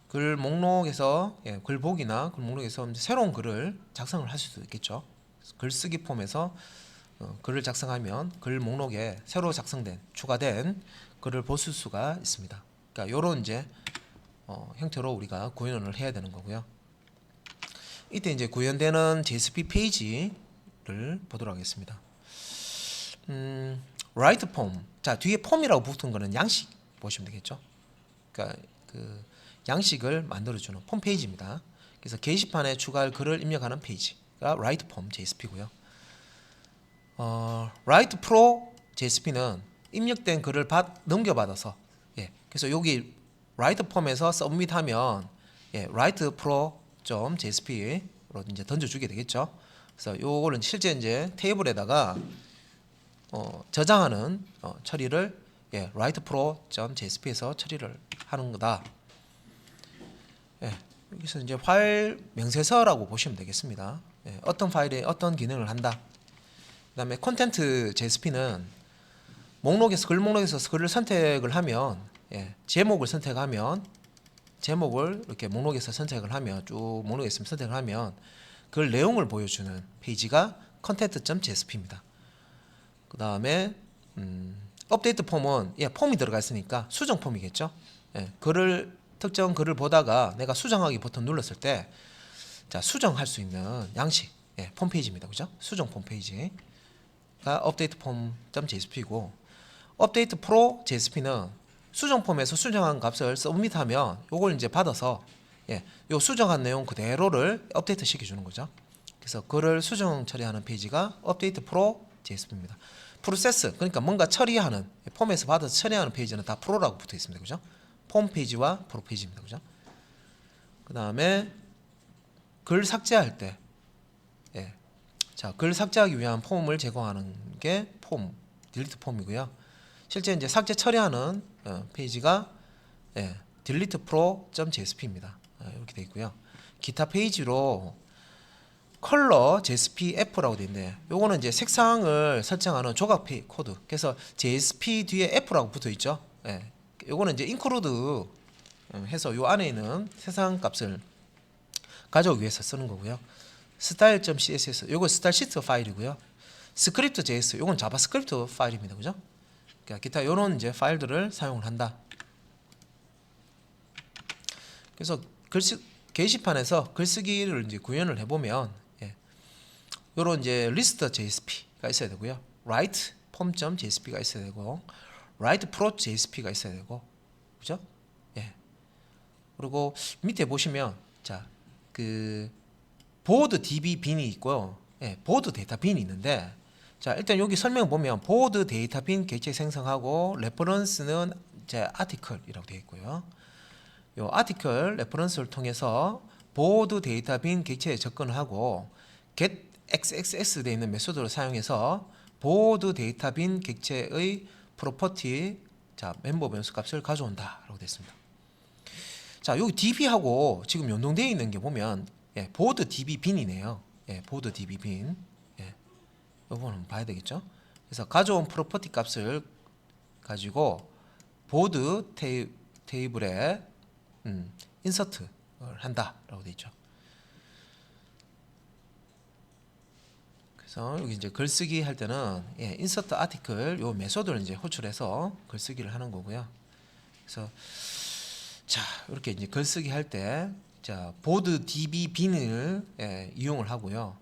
글 목록에서 글 보기나 글 목록에서 새로운 글을 작성을 할 수도 있겠죠. 글쓰기 폼에서 글을 작성하면 글 목록에 새로 작성된 추가된 글을 보실 수가 있습니다. 그러니까 이런 이제 형태로 우리가 구현을 해야 되는 거고요. 이때 이제 구현되는 JSP 페이지를 보도록 하겠습니다. write form. 자 뒤에 폼이라고 붙은 거는 양식 보시면 되겠죠. 그러니까 그 양식을 만들어주는 폼 페이지입니다. 그래서 게시판에 추가할 글을 입력하는 페이지가 write form JSP고요. write pro JSP는 입력된 글을 넘겨받아서 그래서 여기 write form에서 submit하면 write pro .jsp로 이제 던져주게 되겠죠. 그래서 요거는 실제 이제 테이블에다가 저장하는 처리를 write pro .jsp에서 처리를 하는 거다. 여기서 이제 파일 명세서라고 보시면 되겠습니다. 어떤 파일에 어떤 기능을 한다. 그다음에 콘텐트 JSP는 목록에서 글 목록에서 글을 선택을 하면 제목을 선택하면 제목을 이렇게 목록에서 선택을 하면 쭉 목록에 있으면 선택을 하면 글 내용을 보여주는 페이지가 content.jsp입니다. 그 다음에 업데이트 폼은 폼이 들어가 있으니까 수정 폼이겠죠. 특정 글을 보다가 내가 수정하기 버튼 눌렀을 때 자 수정할 수 있는 양식 폼 페이지입니다. 그죠? 수정 폼 페이지가 업데이트 폼.jsp이고 업데이트 프로 JSP는 수정 폼에서 수정한 값을 서브밋하면 요걸 이제 받아서 요 수정한 내용 그대로를 업데이트 시켜주는 거죠. 그래서 글을 수정 처리하는 페이지가 업데이트 프로 JSP입니다. 프로세스 그러니까 뭔가 처리하는 폼에서 받아서 처리하는 페이지는 다 프로라고 붙어 있습니다. 그죠? 폼 페이지와 프로 페이지입니다. 그죠? 그 다음에 글 삭제할 때 자, 글 삭제하기 위한 폼을 제공하는 게 폼, 딜리트 폼이고요. 실제 이제 삭제 처리하는 페이지가 delete pro.jsp입니다. 이렇게 되어 있고요. 기타 페이지로 컬러 JSP F라고 되어 있는데 요거는 이제 색상을 설정하는 조각 코드. 그래서 JSP 뒤에 F라고 붙어 있죠. 요거는 이제 include 해서 요 안에 있는 세상 값을 가져오기 위해서 쓰는 거고요. style.css 요거 스타일시트 파일이고요. 스크립트 JS 요건 자바스크립트 파일입니다. 그죠? 그러니까 기타 요런 이제 파일들을 사용을 한다. 그래서 게시판에서 글쓰기를 이제 구현을 해보면 요런 이제 리스트 JSP가 있어야 되고요. write form.jsp가 있어야 되고 write pro JSP가 있어야 되고 그죠? 그리고 밑에 보시면 자 그 보드 DB 빈이 있고요. 보드 데이터 빈이 있는데 자 일단 여기 설명 보면 보드 데이터 빈 객체 생성하고 레퍼런스는 이제 아티클이라고 되어 있고요. 요 아티클 레퍼런스를 통해서 보드 데이터 빈 객체에 접근하고 get xxs 되어 있는 메소드를 사용해서 보드 데이터 빈 객체의 프로퍼티 자 멤버 변수 값을 가져온다라고 되어 있습니다. 자 여기 db하고 지금 연동되어 있는 게 보면 보드 db 빈이네요. 보드 db 빈 요거는 봐야 되겠죠. 그래서 가져온 프로퍼티 값을 가지고 보드 테이블에 인서트를 한다라고 되어 있죠. 그래서 여기 이제 글쓰기 할 때는 인서트 아티클 요 메소드를 이제 호출해서 글쓰기를 하는 거고요. 그래서 자 이렇게 이제 글쓰기 할 때 자 보드 db 빈을 이용을 하고요.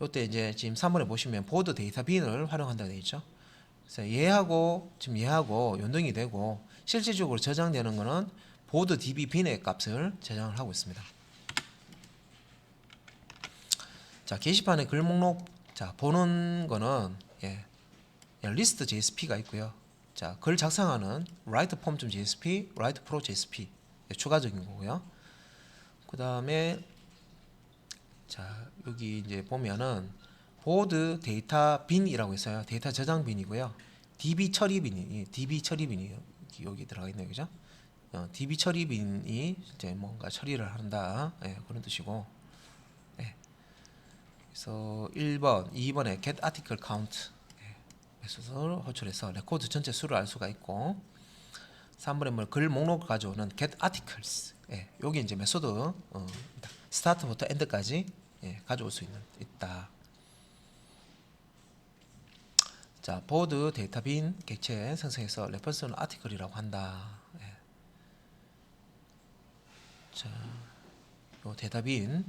요때 이제 지금 3번에 보시면 보드 데이터 빈을 활용한다고 되어 있죠. 그래서 얘하고 지금 얘하고 연동이 되고 실질적으로 저장되는 거는 보드 db 빈의 값을 저장을 하고 있습니다. 자 게시판의 글 목록 자 보는 거는 리스트 JSP가 있고요. 자 글 작성하는 write form.jsp, write pro JSP 추가적인 거고요. 그 다음에 자 여기 이제 보면은 보드 데이터 빈이라고 있어요. 데이터 저장 빈이고요. DB 처리 빈이 여기 들어가 있네요, 그죠? DB 처리 빈이 이제 뭔가 처리를 한다, 그런 뜻이고. 그래서 1번, 2번에 get article count 메소드를 호출해서 레코드 전체 수를 알 수가 있고, 3번에 뭐 글 목록을 가져오는 get articles, 여기 이제 메소드 스타트부터 엔드까지 가져올 수 있다. 자, 보드 데이터 빈 객체 생성해서 레퍼런스는 아티클이라고 한다. 자, 요 데이터 빈,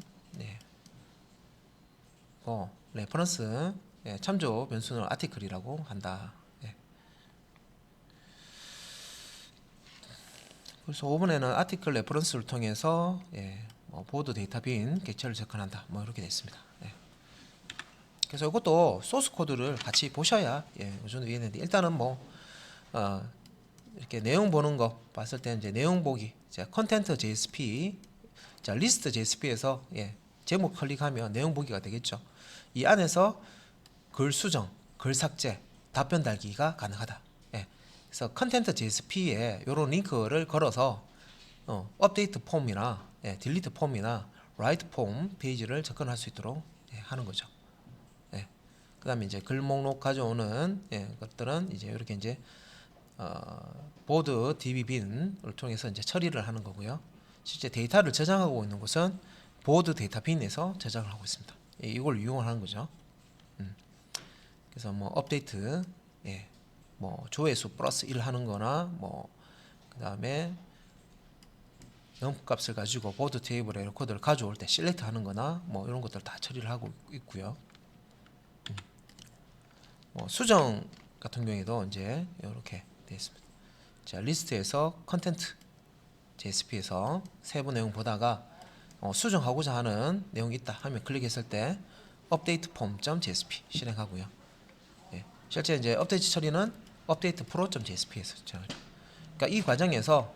레퍼런스 참조 변수는 아티클이라고 한다. 그래서 5번에는 아티클 레퍼런스를 통해서 뭐 보드 데이터 빈 객체를 접근한다. 뭐 이렇게 됐습니다. 그래서 이것도 소스 코드를 같이 보셔야 이 정도 이해되는데 일단은 뭐 이렇게 내용 보는 거 봤을 때 이제 내용 보기, 자 컨텐트 JSP, 자 리스트 JSP에서 제목 클릭하면 내용 보기가 되겠죠. 이 안에서 글 수정, 글 삭제, 답변 달기가 가능하다. 그래서 컨텐트 JSP에 이런 링크를 걸어서 업데이트 폼이나 딜리트 폼이나 라이트 폼 페이지를 접근할 수 있도록 하는 거죠. 그 다음에 이제 글 목록 가져오는 것들은 이제 이렇게 이제 보드 DB 빈을 통해서 이제 처리를 하는 거고요. 실제 데이터를 저장하고 있는 곳은 보드 데이터 빈에서 저장을 하고 있습니다. 이걸 이용을 하는 거죠. 그래서 뭐 업데이트, 뭐 조회수 플러스 1 하는 거나 뭐 그 다음에 영값을 가지고 보드 테이블에 레코드를 가져올 때 실렉트 하는 거나 뭐 이런 것들 다 처리를 하고 있고요. 수정 같은 경우에도 이제 이렇게 되어 있습니다. 자, 리스트에서 컨텐트 JSP에서 세부 내용 보다가 수정하고자 하는 내용이 있다 하면 클릭했을 때 업데이트 폼.jsp 실행하고요. 실제 이제 업데이트 처리는 업데이트 pro.jsp에서 진행하죠. 그러니까 이 과정에서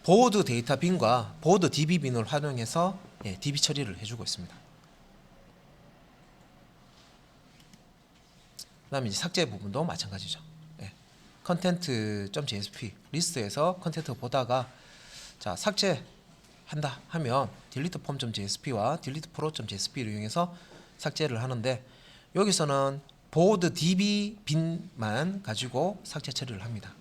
보드 데이터 빈과 보드 DB 빈을 활용해서 DB 처리를 해주고 있습니다. 그 다음에 이제 삭제 부분도 마찬가지죠. 컨텐트.jsp 리스트에서 컨텐트 보다가 자 삭제한다 하면 delete form.jsp와 delete pro.jsp를 이용해서 삭제를 하는데 여기서는 보드 DB 빈만 가지고 삭제 처리를 합니다.